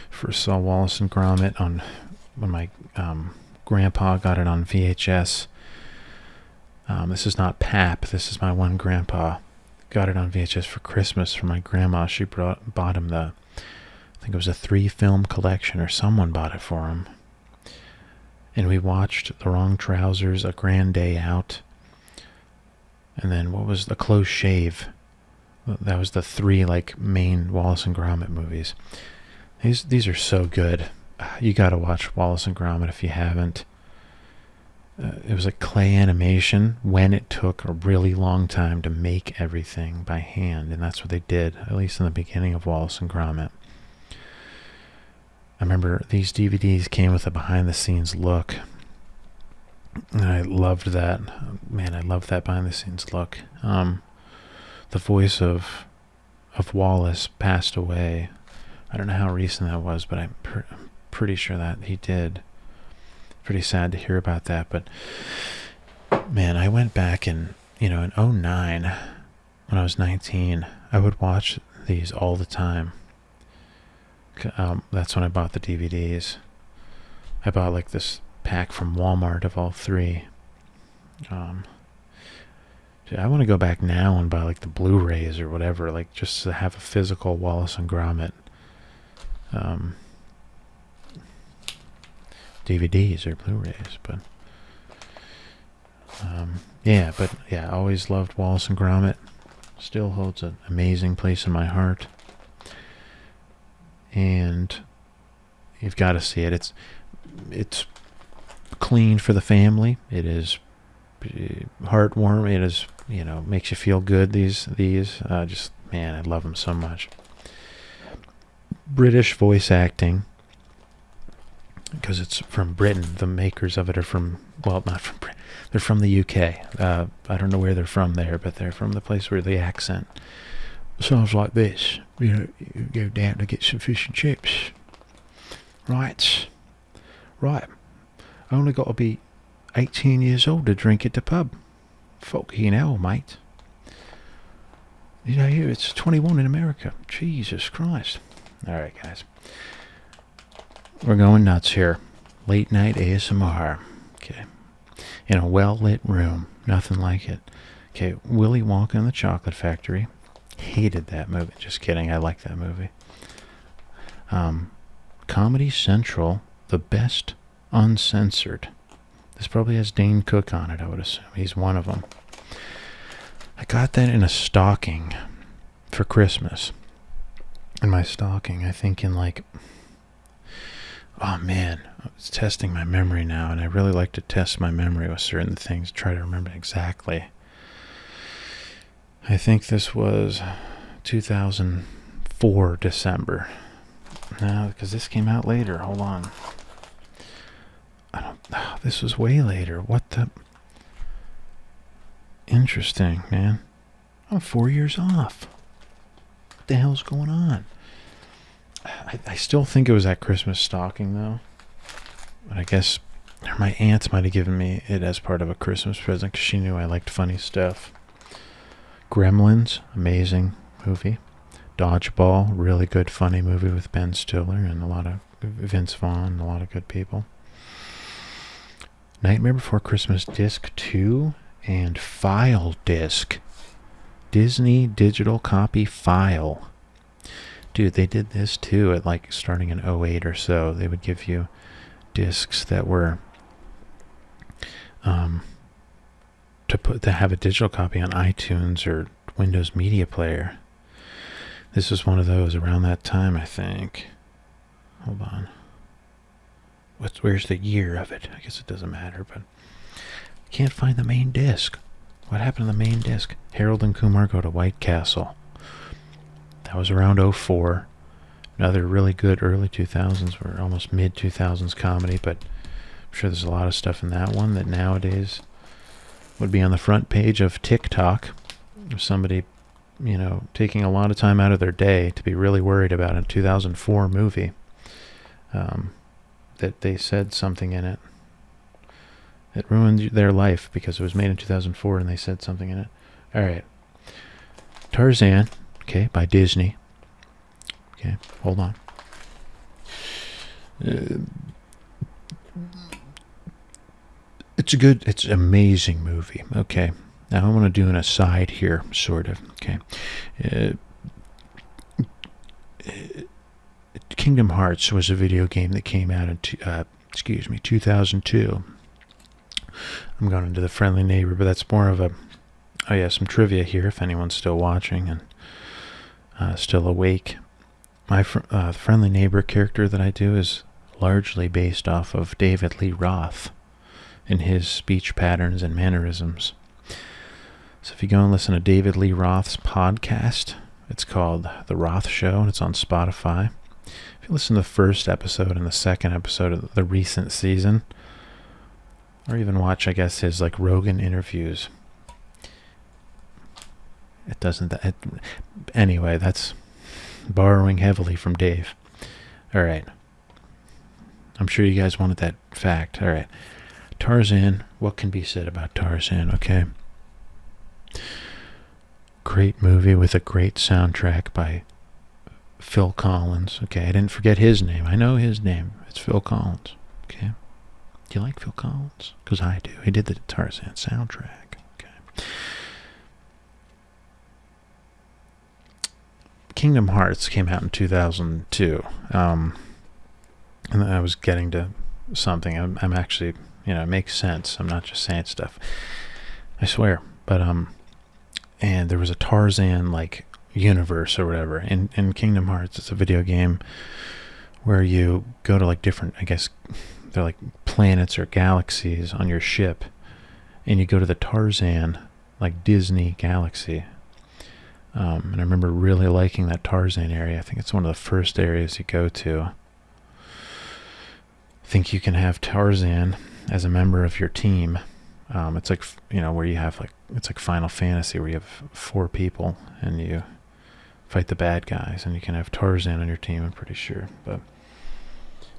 Speaker 1: First saw Wallace and Gromit when my grandpa got it on VHS. This is not Pap. This is my one grandpa. Got it on VHS for Christmas from my grandma. She bought him I think it was a 3-film collection, or someone bought it for him. And we watched The Wrong Trousers, A Grand Day Out, and then what was A Close Shave? That was the 3 main Wallace and Gromit movies. These are so good. You got to watch Wallace and Gromit if you haven't. It was like clay animation when it took a really long time to make everything by hand, and that's what they did, at least in the beginning of Wallace and Gromit. I remember these DVDs came with a behind-the-scenes look, and I loved that. Man, I loved that behind-the-scenes look. The voice of Wallace passed away. I don't know how recent that was, but I'm pretty sure that he did. Pretty sad to hear about that, but Man, I went back in '09 when I was 19. I would watch these all the time. That's when I bought the DVDs. I bought like this pack from Walmart of all three. I want to go back now and buy like the Blu-rays or whatever, like just to have a physical Wallace and Gromit DVDs or Blu-rays. But I always loved Wallace and Gromit. Still holds an amazing place in my heart. And you've got to see it. It's clean for the family. It is heartwarming. It is, makes you feel good. These just, man, I love them so much. British voice acting, because it's from Britain. The makers of it are from, well, not from Britain. They're from the UK. I don't know where they're from there, but they're from the place where the accent sounds like this. You go down to get some fish and chips. Right. I only got to be 18 years old to drink at the pub. Fucking hell, mate. Here it's 21 in America. Jesus Christ. Alright, guys. We're going nuts here. Late night ASMR. Okay. In a well-lit room. Nothing like it. Okay, Willy Wonka and the Chocolate Factory. Hated that movie. Just kidding. I like that movie. Comedy Central. The Best Uncensored. This probably has Dane Cook on it, I would assume. He's one of them. I got that in a stocking for Christmas. In my stocking, I think in like... Oh man, it's testing my memory now, and I really like to test my memory with certain things, try to remember exactly. I think this was 2004 December. No, because this came out later. Hold on. This was way later. What the... Interesting, man. I'm 4 years off. What the hell's going on? I still think it was that Christmas stocking, though. But I guess my aunt might have given me it as part of a Christmas present because she knew I liked funny stuff. Gremlins, amazing movie. Dodgeball, really good funny movie with Ben Stiller and a lot of Vince Vaughn and a lot of good people. Nightmare Before Christmas Disc 2 and File Disc. Disney digital copy file. Dude, they did this too at like starting in '08 or so. They would give you discs that were to have a digital copy on iTunes or Windows Media Player. This was one of those around that time, I think. Hold on. Where's the year of it? I guess it doesn't matter, but I can't find the main disc. What happened to the main disc? Harold and Kumar Go to White Castle. That was around '04. Another really good early 2000s or almost mid 2000s comedy, but I'm sure there's a lot of stuff in that one that nowadays would be on the front page of TikTok. Of somebody, taking a lot of time out of their day to be really worried about a 2004 movie. That they said something in it. It ruined their life because it was made in 2004 and they said something in it. Alright. Tarzan, okay, by Disney. Okay, hold on. It's an amazing movie. Okay, now I want to do an aside here, sort of. Okay. Kingdom Hearts was a video game that came out in 2002. I'm going into the friendly neighbor, but that's more of some trivia here if anyone's still watching and still awake. My friendly neighbor character that I do is largely based off of David Lee Roth in his speech patterns and mannerisms. So if you go and listen to David Lee Roth's podcast, it's called The Roth Show, and it's on Spotify. If you listen to the first episode and the second episode of the recent season, or even watch, I guess, his like Rogan interviews, it doesn't... Anyway, that's borrowing heavily from Dave. All right. I'm sure you guys wanted that fact. All right. Tarzan, what can be said about Tarzan, okay? Great movie with a great soundtrack by Phil Collins. Okay, I didn't forget his name. I know his name. It's Phil Collins. Okay. Do you like Phil Collins? Because I do. He did the Tarzan soundtrack. Okay. Kingdom Hearts came out in 2002. And I was getting to something. I'm actually, it makes sense. I'm not just saying stuff. I swear. But, and there was a Tarzan, universe or whatever in Kingdom Hearts. It's a video game where you go to different, I guess they're like planets or galaxies on your ship, and you go to the Tarzan Disney galaxy. And I remember really liking that Tarzan area. I think it's one of the first areas you go to. I think you can have Tarzan as a member of your team. It's where you have it's like Final Fantasy, where you have 4 people and you fight the bad guys, and you can have Tarzan on your team, I'm pretty sure. But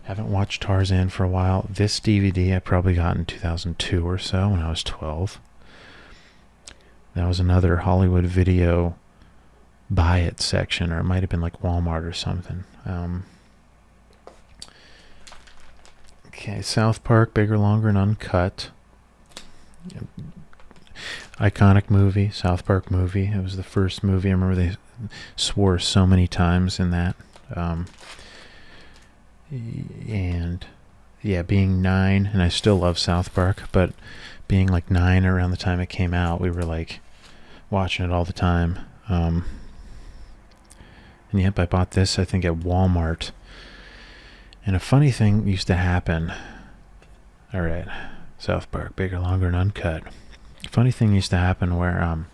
Speaker 1: haven't watched Tarzan for a while. This DVD I probably got in 2002 or so when I was 12. That was another Hollywood Video buy it section, or it might have been Walmart or something. Okay, South Park, Bigger, Longer, and Uncut. Iconic movie, South Park movie. It was the first movie. I remember they swore so many times in that. And yeah, being 9, and I still love South Park, but being 9 around the time it came out, we were watching it all the time. And yep, I bought this, I think, at Walmart. And a funny thing used to happen. All right, South Park, Bigger, Longer, and Uncut. Funny thing used to happen where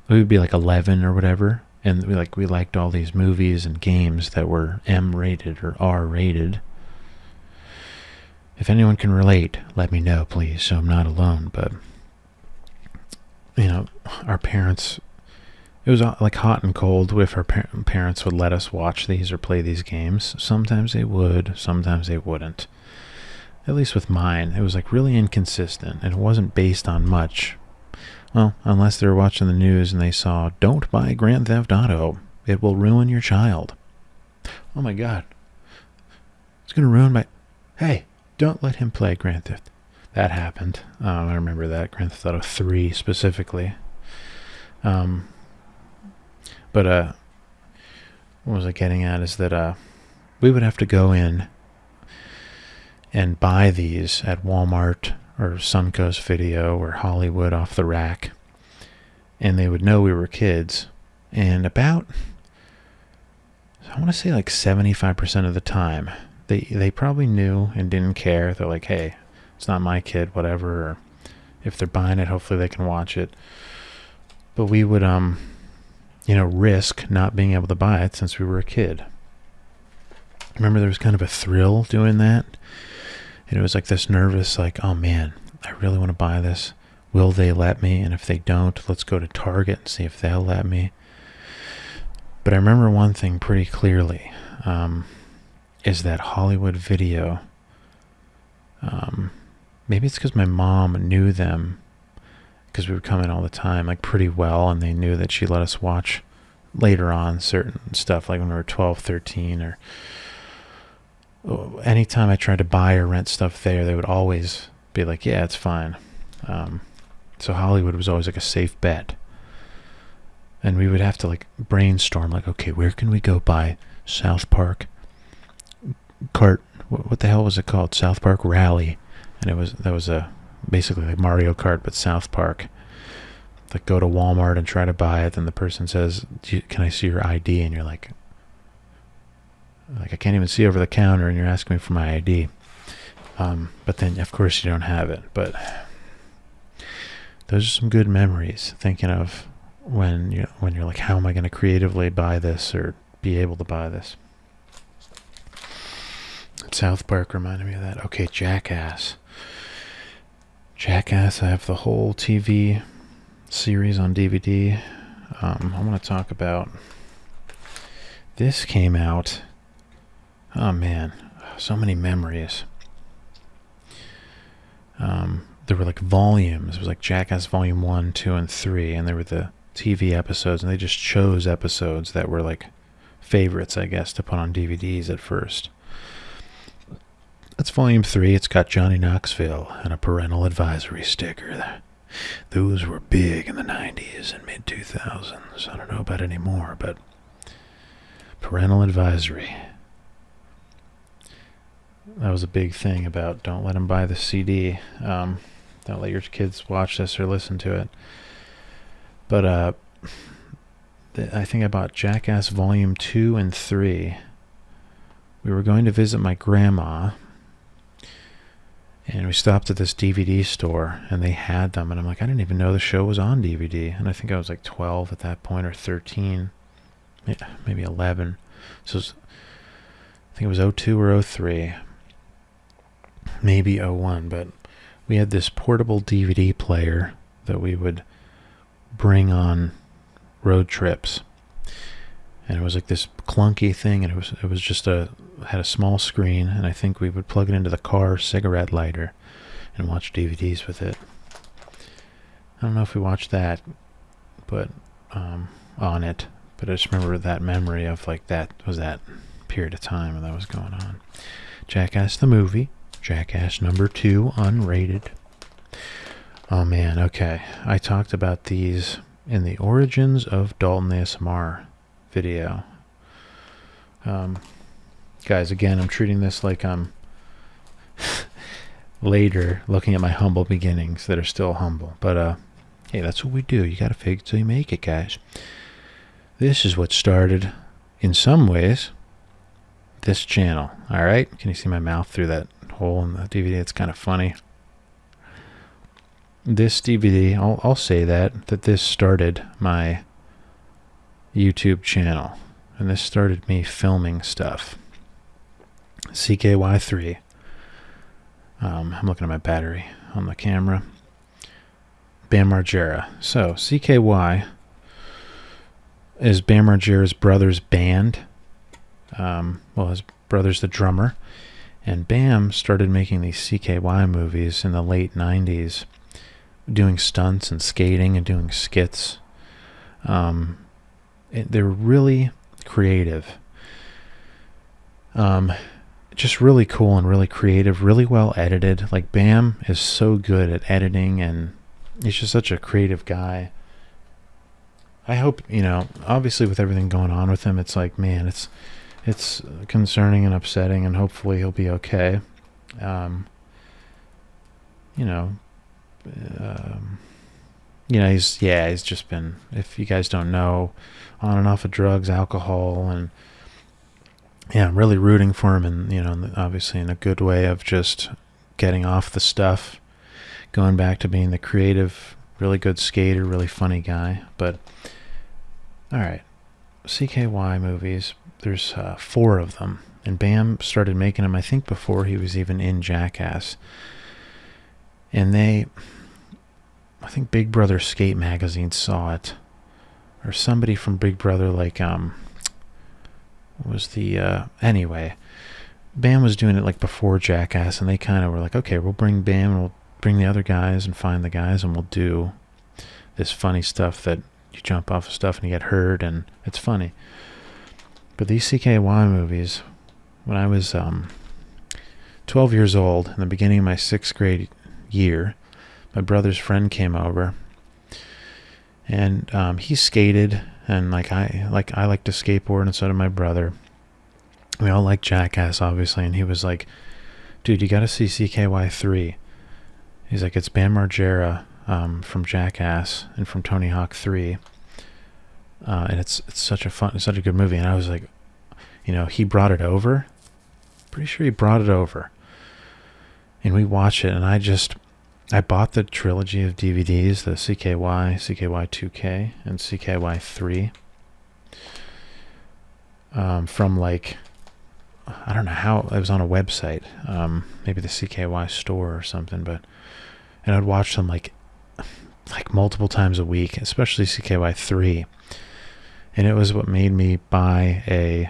Speaker 1: we would be 11 or whatever, and we liked all these movies and games that were M-rated or R-rated. If anyone can relate, let me know, please, so I'm not alone. But our parents, it was hot and cold if our parents would let us watch these or play these games. Sometimes they would, sometimes they wouldn't. At least with mine, it was really inconsistent, and it wasn't based on much. Well, unless they were watching the news and they saw, "Don't buy Grand Theft Auto. It will ruin your child." Oh my God. It's going to ruin my... Hey, don't let him play Grand Theft. That happened. I remember that. Grand Theft Auto 3 specifically. But what was I getting at is that we would have to go in and buy these at Walmart or Suncoast Video or Hollywood off the rack, and they would know we were kids. And about, I want to say 75% of the time, they probably knew and didn't care. They're like, hey, it's not my kid, whatever. Or if they're buying it, hopefully they can watch it. But we would risk not being able to buy it since we were a kid. Remember, there was kind of a thrill doing that. And it was this nervous, oh man, I really want to buy this. Will they let me? And if they don't, let's go to Target and see if they'll let me. But I remember one thing pretty clearly, is that Hollywood Video, maybe it's because my mom knew them, because we would come in all the time, pretty well, and they knew that she let us watch later on certain stuff, when we were 12, 13, or anytime I tried to buy or rent stuff there, they would always be like, yeah, it's fine. So Hollywood was always a safe bet. And we would have to brainstorm, okay, where can we go buy South Park Kart? What the hell was it called? South Park Rally. And that was basically Mario Kart, but South Park. Go to Walmart and try to buy it, then the person says, can I see your ID? And you're like, I can't even see over the counter, and you're asking me for my ID. But then, of course, you don't have it. But those are some good memories, thinking of when you're like, how am I going to creatively buy this or be able to buy this? South Park reminded me of that. Okay, Jackass. I have the whole TV series on DVD. I want to talk about... This came out... Oh man, so many memories. there were like volumes. It was like Jackass Volume 1, 2, and 3, and there were the TV episodes, and they just chose episodes that were like favorites, I guess, to put on DVDs at first. That's Volume 3. It's got Johnny Knoxville and a parental advisory sticker. Those were big in the 90s and mid-2000s. I don't know about anymore, but parental advisory. That was a big thing about don't let them buy the CD. Don't let your kids watch this or listen to it. But I think I bought Jackass Volume 2 and 3. We were going to visit my grandma, and we stopped at this DVD store, and they had them. And I'm like, I didn't even know the show was on DVD. And I think I was like 12 at that point, or 13, maybe 11. So I think it was 02 or 03. Maybe 01, but we had this portable DVD player that we would bring on road trips, and it was like this clunky thing, and it was just had a small screen, and I think we would plug it into the car cigarette lighter and watch DVDs with it. I don't know if we watched that, but on it, but I just remember that memory of like that was that period of time when that was going on. Jackass the movie. Jackass number 2, unrated. Oh man, okay. I talked about these in the Origins of daltonASMR video. Guys, again, I'm treating this like I'm later looking at my humble beginnings that are still humble. But hey, that's what we do. You gotta fake it till you make it, guys. This is what started, in some ways, this channel. Alright? Can you see my mouth through that hole in the DVD? It's kind of funny. This DVD, I'll say that this started my YouTube channel, and this started me filming stuff. CKY3. I'm looking at my battery on the camera. Bam Margera. So CKY is Bam Margera's brother's band. Well, his brother's the drummer, and Bam started making these CKY movies in the late 90s, doing stunts and skating and doing skits. They're really creative. Just really cool and really creative, really well edited. Like, Bam is so good at editing, and he's just such a creative guy. I hope, obviously with everything going on with him, it's like, man, it's concerning and upsetting, and hopefully he'll be okay. He's just been, if you guys don't know, on and off of drugs, alcohol, and yeah, I'm really rooting for him, and obviously in a good way of just getting off the stuff, going back to being the creative, really good skater, really funny guy. But all right, CKY movies, there's 4 of them, and Bam started making them, I think, before he was even in Jackass. And I think Big Brother Skate Magazine saw it, or somebody from Big Brother, like, anyway, Bam was doing it like before Jackass, and they kind of were like, okay, we'll bring Bam, and we'll bring the other guys and find the guys, and we'll do this funny stuff that you jump off of stuff and you get hurt, and it's funny. But these CKY movies, when I was 12 years old, in the beginning of my 6th grade year, my brother's friend came over, and he skated, and I like to skateboard, and so did my brother. We all like Jackass, obviously, and he was like, dude, you gotta see CKY3. He's like, it's Bam Margera from Jackass and from Tony Hawk 3, and it's such a good movie. And I was like, he brought it over. Pretty sure he brought it over, and we watched it, and I bought the trilogy of DVDs, the CKY, CKY2K, and CKY3, from like, I don't know how, it was on a website, maybe the CKY store or something, and I'd watch them like multiple times a week, especially CKY3, and it was what made me it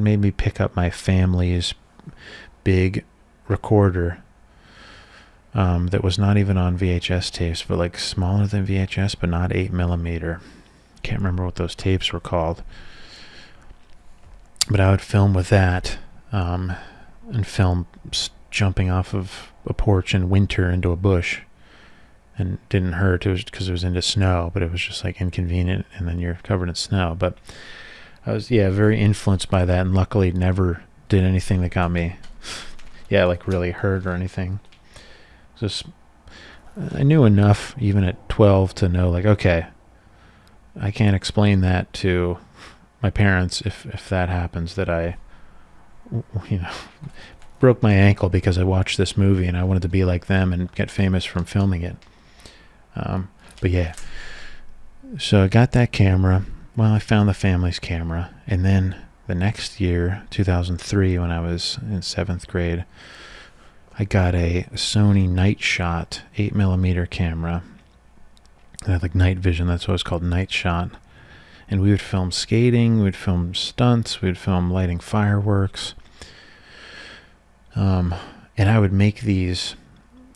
Speaker 1: made me pick up my family's big recorder that was not even on VHS tapes, but like smaller than VHS, but not 8mm. Can't remember what those tapes were called. But I would film with that, and film jumping off of a porch in winter into a bush. And it didn't hurt. It was because it was into snow, but it was just like inconvenient, and then you're covered in snow. But I was, very influenced by that, and luckily never did anything that got me, like really hurt or anything. Just, I knew enough, even at 12, to know, like, okay, I can't explain that to my parents if that happens, that I, broke my ankle because I watched this movie and I wanted to be like them and get famous from filming it. But yeah, so I got that camera. Well, I found the family's camera, and then the next year, 2003, when I was in 7th grade, I got a Sony Night Shot 8mm camera. I had like night vision, that's what it's called, Night Shot. And we would film skating, we would film stunts, we would film lighting fireworks. And I would make these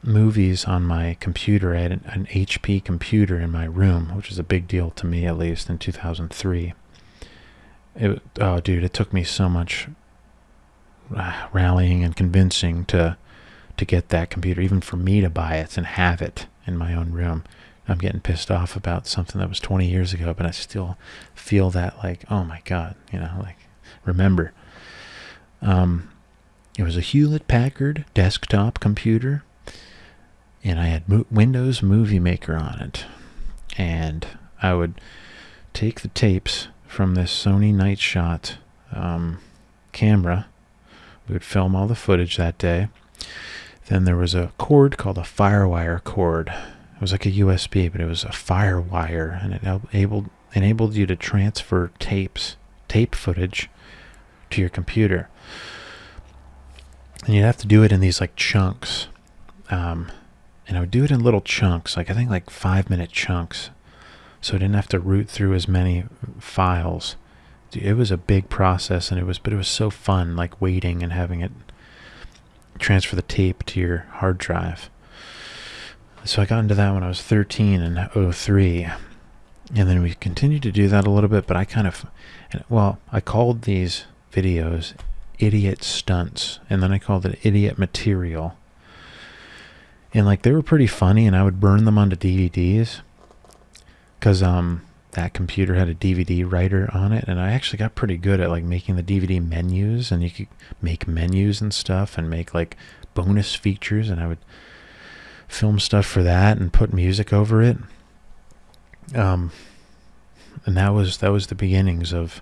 Speaker 1: movies on my computer. I had an HP computer in my room, which is a big deal to me, at least in 2003. It took me so much rallying and convincing to get that computer, even for me to buy it and have it in my own room. I'm getting pissed off about something that was 20 years ago, but I still feel that, like, oh my God, like, remember. It was a Hewlett-Packard desktop computer, and I had Windows Movie Maker on it. And I would take the tapes from this Sony Night Shot camera. We would film all the footage that day. Then there was a cord called a FireWire cord. It was like a USB, but it was a FireWire, and it enabled you to transfer tape footage to your computer. And you'd have to do it in these like chunks. And I would do it in little chunks, like I think like 5-minute chunks. So I didn't have to root through as many files. It was a big process, and it was so fun, like waiting and having it transfer the tape to your hard drive. So I got into that when I was 13 in 2003. And then we continued to do that a little bit, but I called these videos idiot stunts, and then I called it idiot material. And like, they were pretty funny, and I would burn them onto DVDs because that computer had a DVD writer on it, and I actually got pretty good at like making the DVD menus, and you could make menus and stuff and make like bonus features, and I would film stuff for that and put music over it. And that was the beginnings of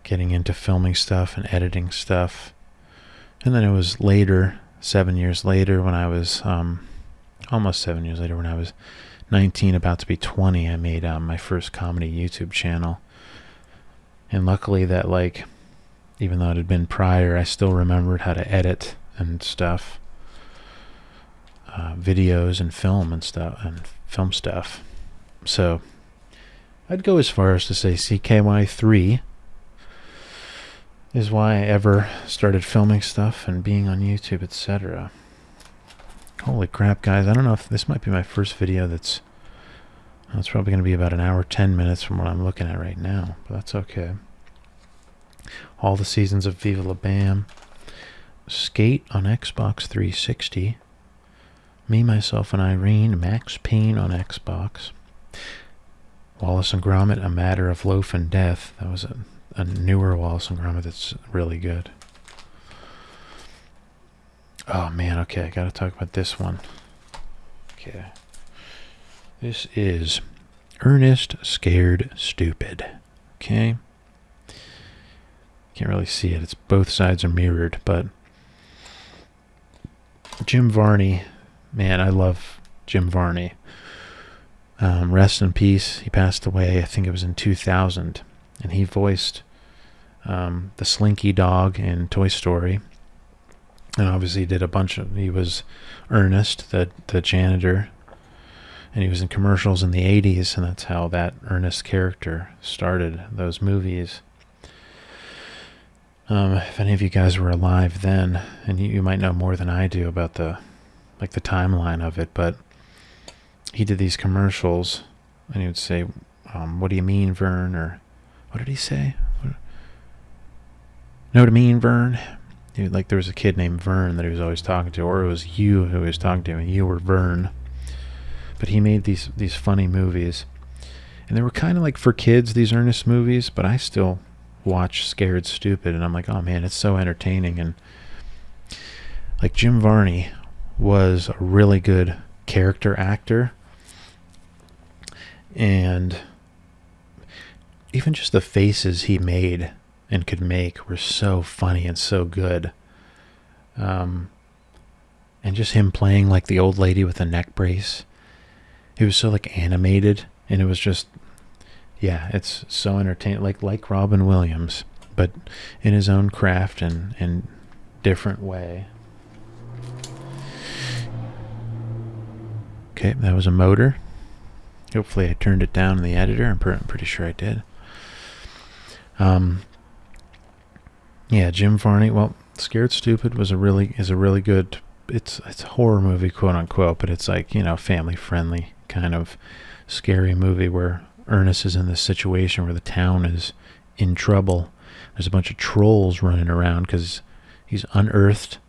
Speaker 1: getting into filming stuff and editing stuff. And then it was later, 7 years later, when I was almost 7 years later, when I was 19, about to be 20, I made my first comedy YouTube channel. And luckily that, like, even though it had been prior, I still remembered how to edit and stuff, videos and film and stuff, and film stuff. So I'd go as far as to say CKY3 is why I ever started filming stuff and being on YouTube, etc. Holy crap, guys. I don't know if this might be my first video that's it's probably going to be about an hour, 10 minutes from what I'm looking at right now, but that's okay. All the seasons of Viva La Bam. Skate on Xbox 360. Me, Myself, and Irene. Max Payne on Xbox. Wallace and Gromit, A Matter of Loaf and Death. That was a newer Wallace and Gromit that's really good. Oh man, okay, I gotta talk about this one. Okay. This is Ernest Scared Stupid. Okay. Can't really see it. It's both sides are mirrored, but Jim Varney, man, I love Jim Varney. Rest in peace. He passed away, I think it was in 2000, and he voiced the Slinky Dog in Toy Story. And obviously he was Ernest, the janitor, and he was in commercials in the 80s, and that's how that Ernest character started those movies. If any of you guys were alive then, and you might know more than I do about the like the timeline of it, but he did these commercials, and he would say, what do you mean, Vern? Or what did he say? Know what I mean, Vern? Like there was a kid named Vern that he was always talking to, or it was you who he was talking to, and you were Vern. But he made these funny movies, and they were kind of like for kids, these earnest movies, but I still watch Scared Stupid, and I'm like, oh man, it's so entertaining. And like Jim Varney was a really good character actor, and even just the faces he made and could make were so funny and so good. And just him playing like the old lady with a neck brace, it was so like animated, and it was just, yeah, it's so entertaining, like Robin Williams, but in his own craft and different way. Okay, that was a motor. Hopefully I turned it down in the editor. I'm pretty sure I did. Yeah, Jim Varney. Well, Scared Stupid is a really good. It's a horror movie, quote unquote, but it's like, family friendly kind of scary movie where Ernest is in this situation where the town is in trouble. There's a bunch of trolls running around because he's unearthed,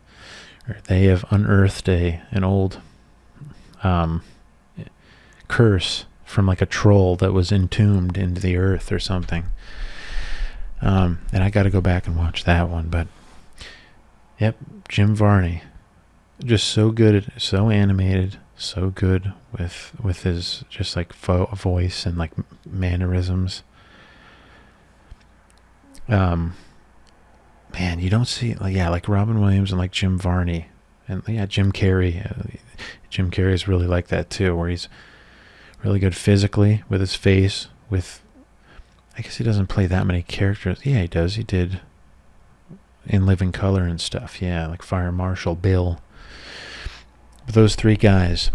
Speaker 1: or they have unearthed an old curse from like a troll that was entombed into the earth or something. And I got to go back and watch that one. But yep, Jim Varney, just so good, so animated, so good with his just like voice and like mannerisms. Man, you don't see like Robin Williams and like Jim Varney, and Jim Carrey. Jim Carrey is really like that too, where he's really good physically with his face. I guess he doesn't play that many characters. Yeah, he does. He did in Living Color and stuff. Yeah, like Fire Marshal Bill. But those three guys,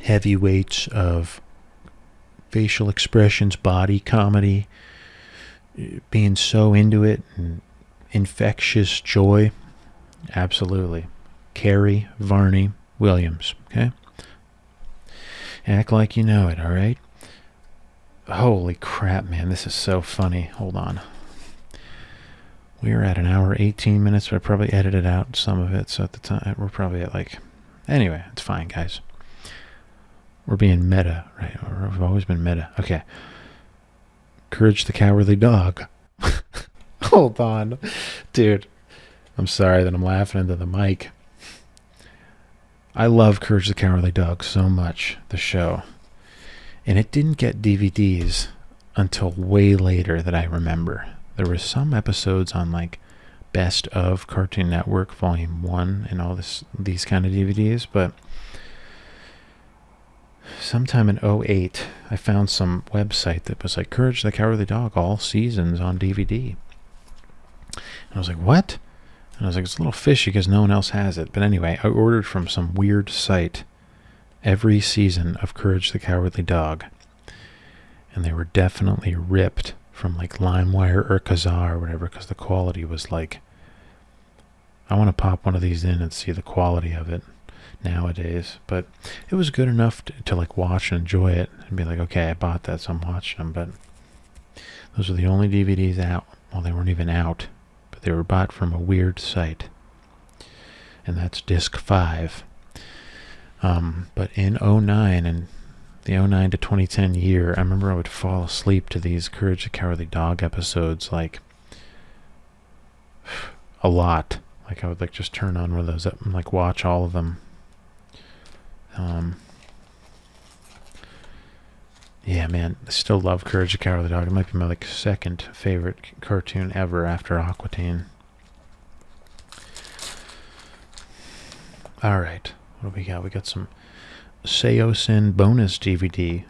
Speaker 1: heavyweights of facial expressions, body comedy, being so into it, and infectious joy. Absolutely. Carrey, Varney, Williams. Okay? Act like you know it, all right? Holy crap, man, this is so funny. Hold on. We're at an hour, 18 minutes, but I probably edited out some of it, so at the time, we're probably at like... Anyway, it's fine, guys. We're being meta, right? We've always been meta. Okay. Courage the Cowardly Dog. Hold on. Dude, I'm sorry that I'm laughing into the mic. I love Courage the Cowardly Dog so much, the show. And it didn't get DVDs until way later that I remember. There were some episodes on like Best of Cartoon Network Volume 1 and all these kind of DVDs, but sometime in 2008 I found some website that was like Courage the Cowardly Dog all seasons on DVD. And I was like, what? And I was like, it's a little fishy because no one else has it. But anyway, I ordered from some weird site every season of Courage the Cowardly Dog, and they were definitely ripped from like LimeWire or Kazaa or whatever, because the quality was like, I want to pop one of these in and see the quality of it nowadays. But it was good enough to like watch and enjoy it and be like, okay, I bought that, so I'm watching them. But those were the only DVDs out. Well, they weren't even out, but they were bought from a weird site, and that's Disc 5. But in 2009 and the 2009 to 2010 year, I remember I would fall asleep to these Courage the Cowardly Dog episodes like a lot. Like I would like just turn on one of those up and like watch all of them. Yeah, man, I still love Courage the Cowardly Dog. It might be my like second favorite cartoon ever after Aqua Teen. All right. What do we got? We got some Seosin bonus DVD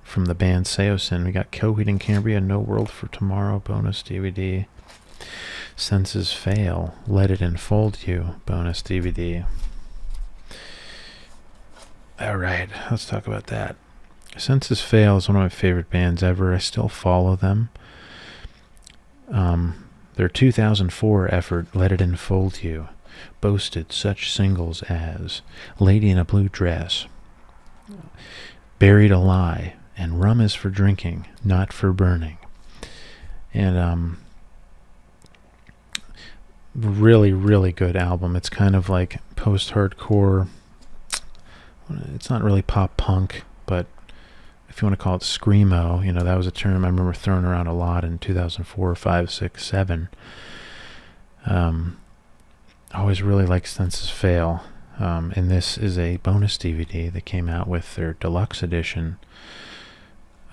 Speaker 1: from the band Seosin. We got Coheed and Cambria, No World for Tomorrow bonus DVD. Senses Fail, Let It Enfold You bonus DVD. All right, let's talk about that. Senses Fail is one of my favorite bands ever. I still follow them. Their 2004 effort, Let It Enfold You, boasted such singles as Lady in a Blue Dress, Buried a Lie, and Rum is for Drinking, Not for Burning. And really, really good album. It's kind of like post-hardcore. It's not really pop punk, but if you want to call it screamo, that was a term I remember throwing around a lot in 2004, 5, 6, 7. Always really liked Senses Fail. And this is a bonus DVD that came out with their deluxe edition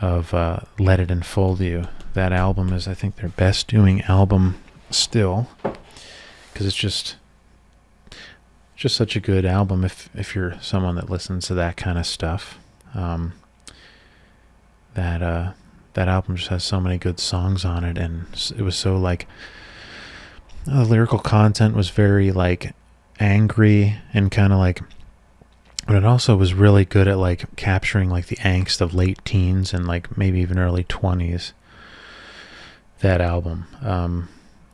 Speaker 1: of Let It Enfold You. That album is, I think, their best doing album still, because it's just such a good album if you're someone that listens to that kind of stuff. That album just has so many good songs on it, and it was so like the lyrical content was very like angry and kind of like, but it also was really good at like capturing like the angst of late teens and like maybe even early 20s. That album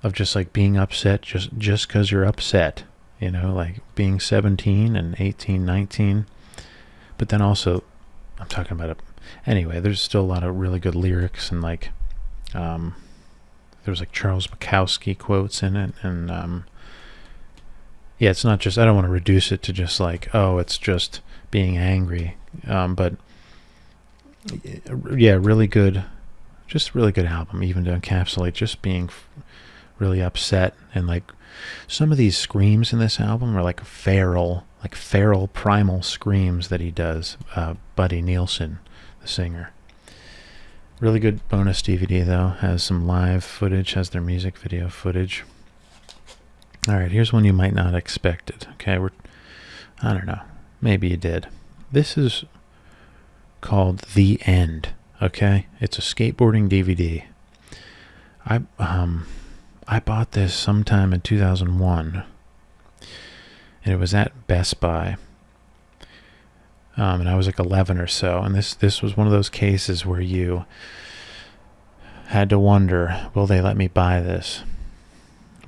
Speaker 1: of just like being upset just because you're upset, like being 17 and 18, 19. But then also, I'm talking about anyway, there's still a lot of really good lyrics, and like there was like Charles Bukowski quotes in it, and yeah, it's not just, I don't want to reduce it to just like, oh, it's just being angry, but yeah, really good album, even to encapsulate just being really upset. And like some of these screams in this album are like feral primal screams that he does. Buddy Nielsen, the singer. Really good bonus DVD though. Has some live footage, has their music video footage. Alright, here's one you might not expected. Okay, I don't know, maybe you did. This is called The End. Okay, it's a skateboarding DVD. I bought this sometime in 2001, and it was at Best Buy. And I was like 11 or so, and this was one of those cases where you had to wonder, will they let me buy this?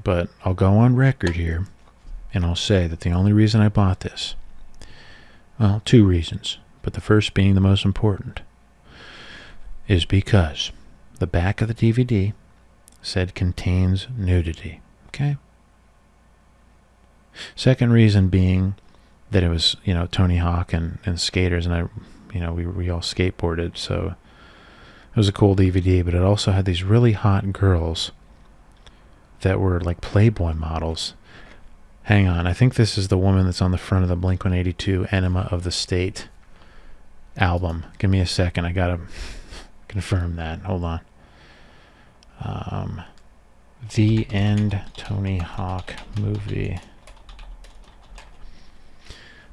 Speaker 1: But I'll go on record here, and I'll say that the only reason I bought this, well, two reasons, but the first being the most important, is because the back of the DVD said contains nudity. Okay? Second reason being that it was, Tony Hawk and skaters, and we all skateboarded, so it was a cool DVD, but it also had these really hot girls that were like Playboy models. Hang on, I think this is the woman that's on the front of the Blink-182 Enema of the State album. Give me a second, I gotta confirm that. Hold on. The End Tony Hawk movie.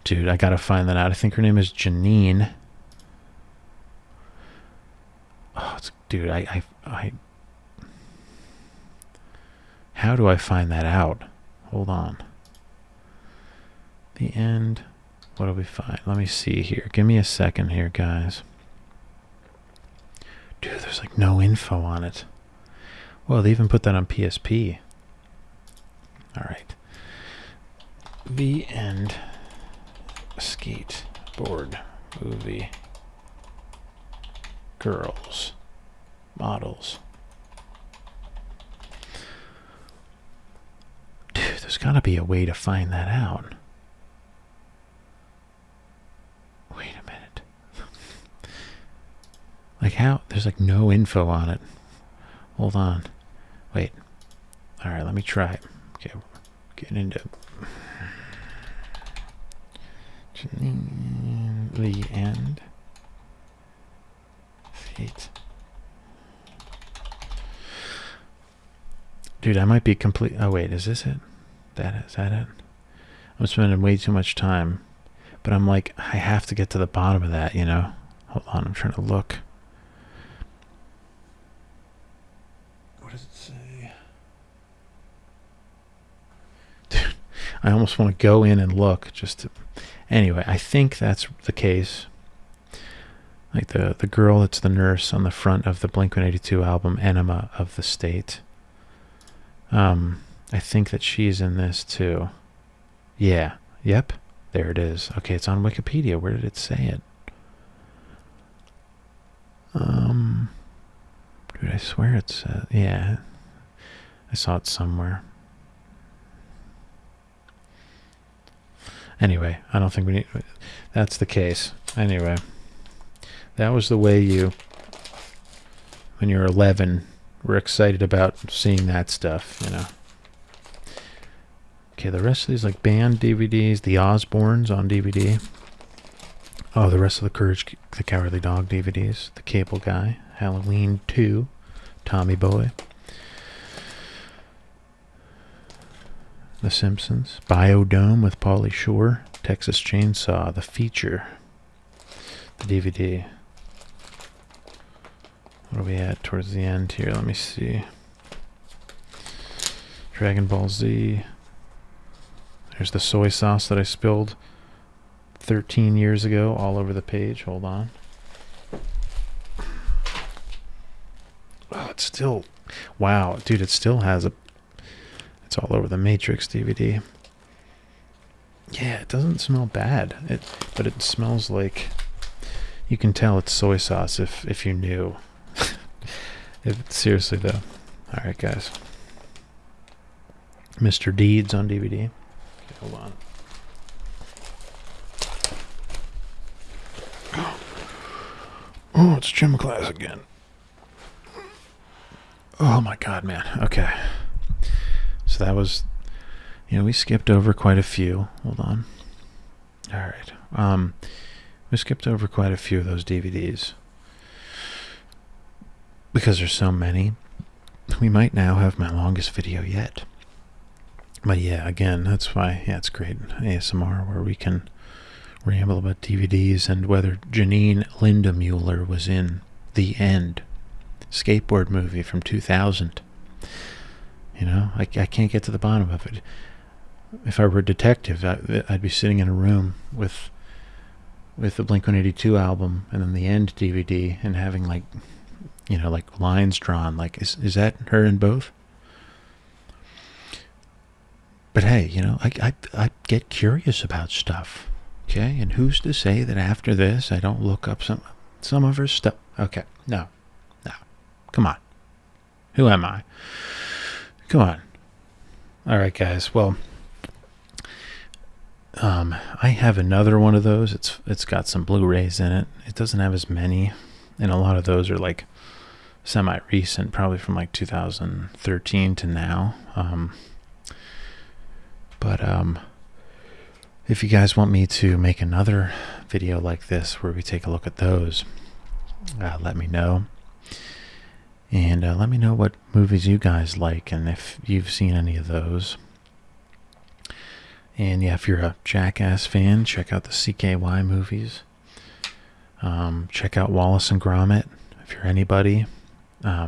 Speaker 1: Dude, I gotta find that out. I think her name is Janine. Oh, dude, I how do I find that out? Hold on. The End. What do we find? Let me see here. Give me a second here, guys. Dude, there's like no info on it. Well, they even put that on PSP. Alright. The End Skateboard Movie. Girls. Models. Dude, there's gotta be a way to find that out. Wait a minute. Like how? There's like no info on it. Hold on. Wait. Alright, let me try it. Okay, getting into The End. Feet. Dude, I might be complete. Oh wait, is this it? Is that it? I'm spending way too much time, but I'm like, I have to get to the bottom of that, Hold on, I'm trying to look. What does it say? Dude, I almost want to go in and look just to. Anyway, I think that's the case. Like the girl that's the nurse on the front of the Blink-182 album, Enema of the State. I think that she's in this too. Yeah. Yep. There it is. Okay, it's on Wikipedia. Where did it say it? Dude, I swear it said. Yeah. I saw it somewhere. Anyway, I don't think we need... That's the case. Anyway. That was the way you, when you're 11, were excited about seeing that stuff, you know. Okay, the rest of these, like, band DVDs, the Osbournes on DVD. Oh, the rest of the Courage the Cowardly Dog DVDs. The Cable Guy. Halloween 2. Tommy Boy. The Simpsons. Biodome with Pauly Shore. Texas Chainsaw. The Feature. The DVD. What are we at towards the end here? Let me see. Dragon Ball Z. There's the soy sauce that I spilled 13 years ago all over the page. Hold on. Oh, it's still... Wow, dude, it still has a... It's all over the Matrix DVD. Yeah, it doesn't smell bad. But it smells like... You can tell it's soy sauce if you knew. Seriously, though. Alright, guys. Mr. Deeds on DVD. Okay, hold on. Oh, it's gym class again. Oh my god, man. Okay. So that was... You know, we skipped over quite a few. Hold on. Alright. We skipped over quite a few of those DVDs. Because there's so many. We might now have my longest video yet. But yeah, again, that's why, yeah, it's great ASMR where we can ramble about DVDs and whether Janine Lindemuller was in The End, skateboard movie from 2000. You know, I can't get to the bottom of it. If I were a detective, I'd be sitting in a room with the Blink-182 album and then The End DVD and having, like, you know, like lines drawn. Like, is that her in both? But hey, you know, I get curious about stuff. Okay, and who's to say that after this I don't look up some of her stuff? Okay, no, come on. Who am I? Come on. All right, guys. Well, I have another one of those. It's got some Blu-rays in it. It doesn't have as many, and a lot of those are like semi-recent, probably from like 2013 to now. But if you guys want me to make another video like this where we take a look at those, let me know. And let me know what movies you guys like and if you've seen any of those. And yeah, if you're a Jackass fan, check out the CKY movies. Check out Wallace and Gromit if you're anybody.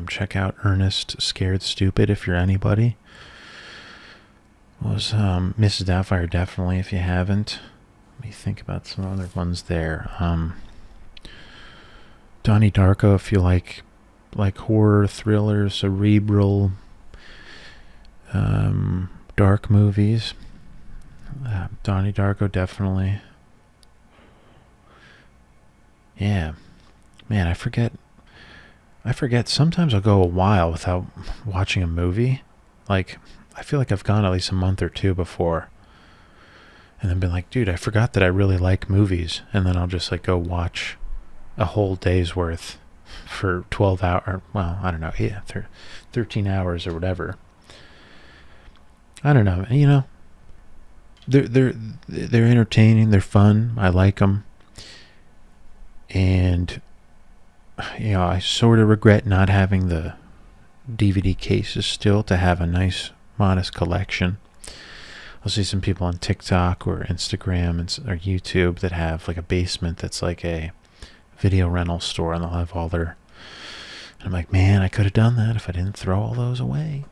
Speaker 1: Check out Ernest Scared Stupid if you're anybody. Was Mrs. Doubtfire definitely if you haven't. Let me think about some other ones there. Donnie Darko if you like horror, thriller, cerebral, dark movies. Donnie Darko definitely. Yeah. Man, I forget. Sometimes I'll go a while without watching a movie. Like, I feel like I've gone at least a month or two before. And then been like, dude, I forgot that I really like movies. And then I'll just like go watch a whole day's worth for 12 hours. Well, I don't know. Yeah, 13 hours or whatever. I don't know. You know, they're entertaining. They're fun. I like them. And, you know, I sort of regret not having the DVD cases still to have a nice, modest collection. I'll see some people on TikTok or Instagram or YouTube that have like a basement that's like a video rental store, and they'll have all their... And I'm like, man, I could have done that if I didn't throw all those away.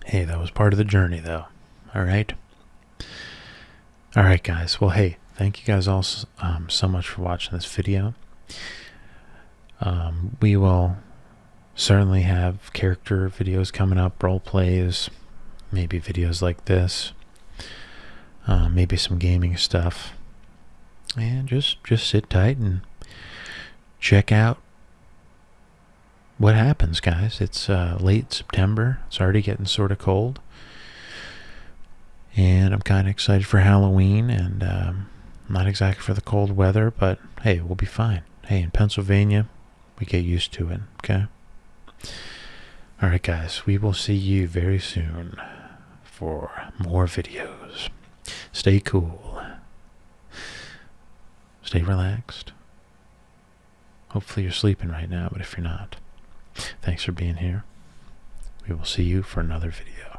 Speaker 1: Hey, that was part of the journey, though. All right? All right, guys. Well, hey, thank you guys all so much for watching this video. We will certainly have character videos coming up, role plays, maybe videos like this. maybe some gaming stuff. And just sit tight and check out what happens, guys. It's late September. It's already getting sort of cold. And I'm kind of excited for Halloween, and not exactly for the cold weather, but hey, we'll be fine. Hey, in Pennsylvania, we get used to it, okay? All right, guys, we will see you very soon for more videos. Stay cool. Stay relaxed. Hopefully you're sleeping right now, but if you're not, thanks for being here. We will see you for another video.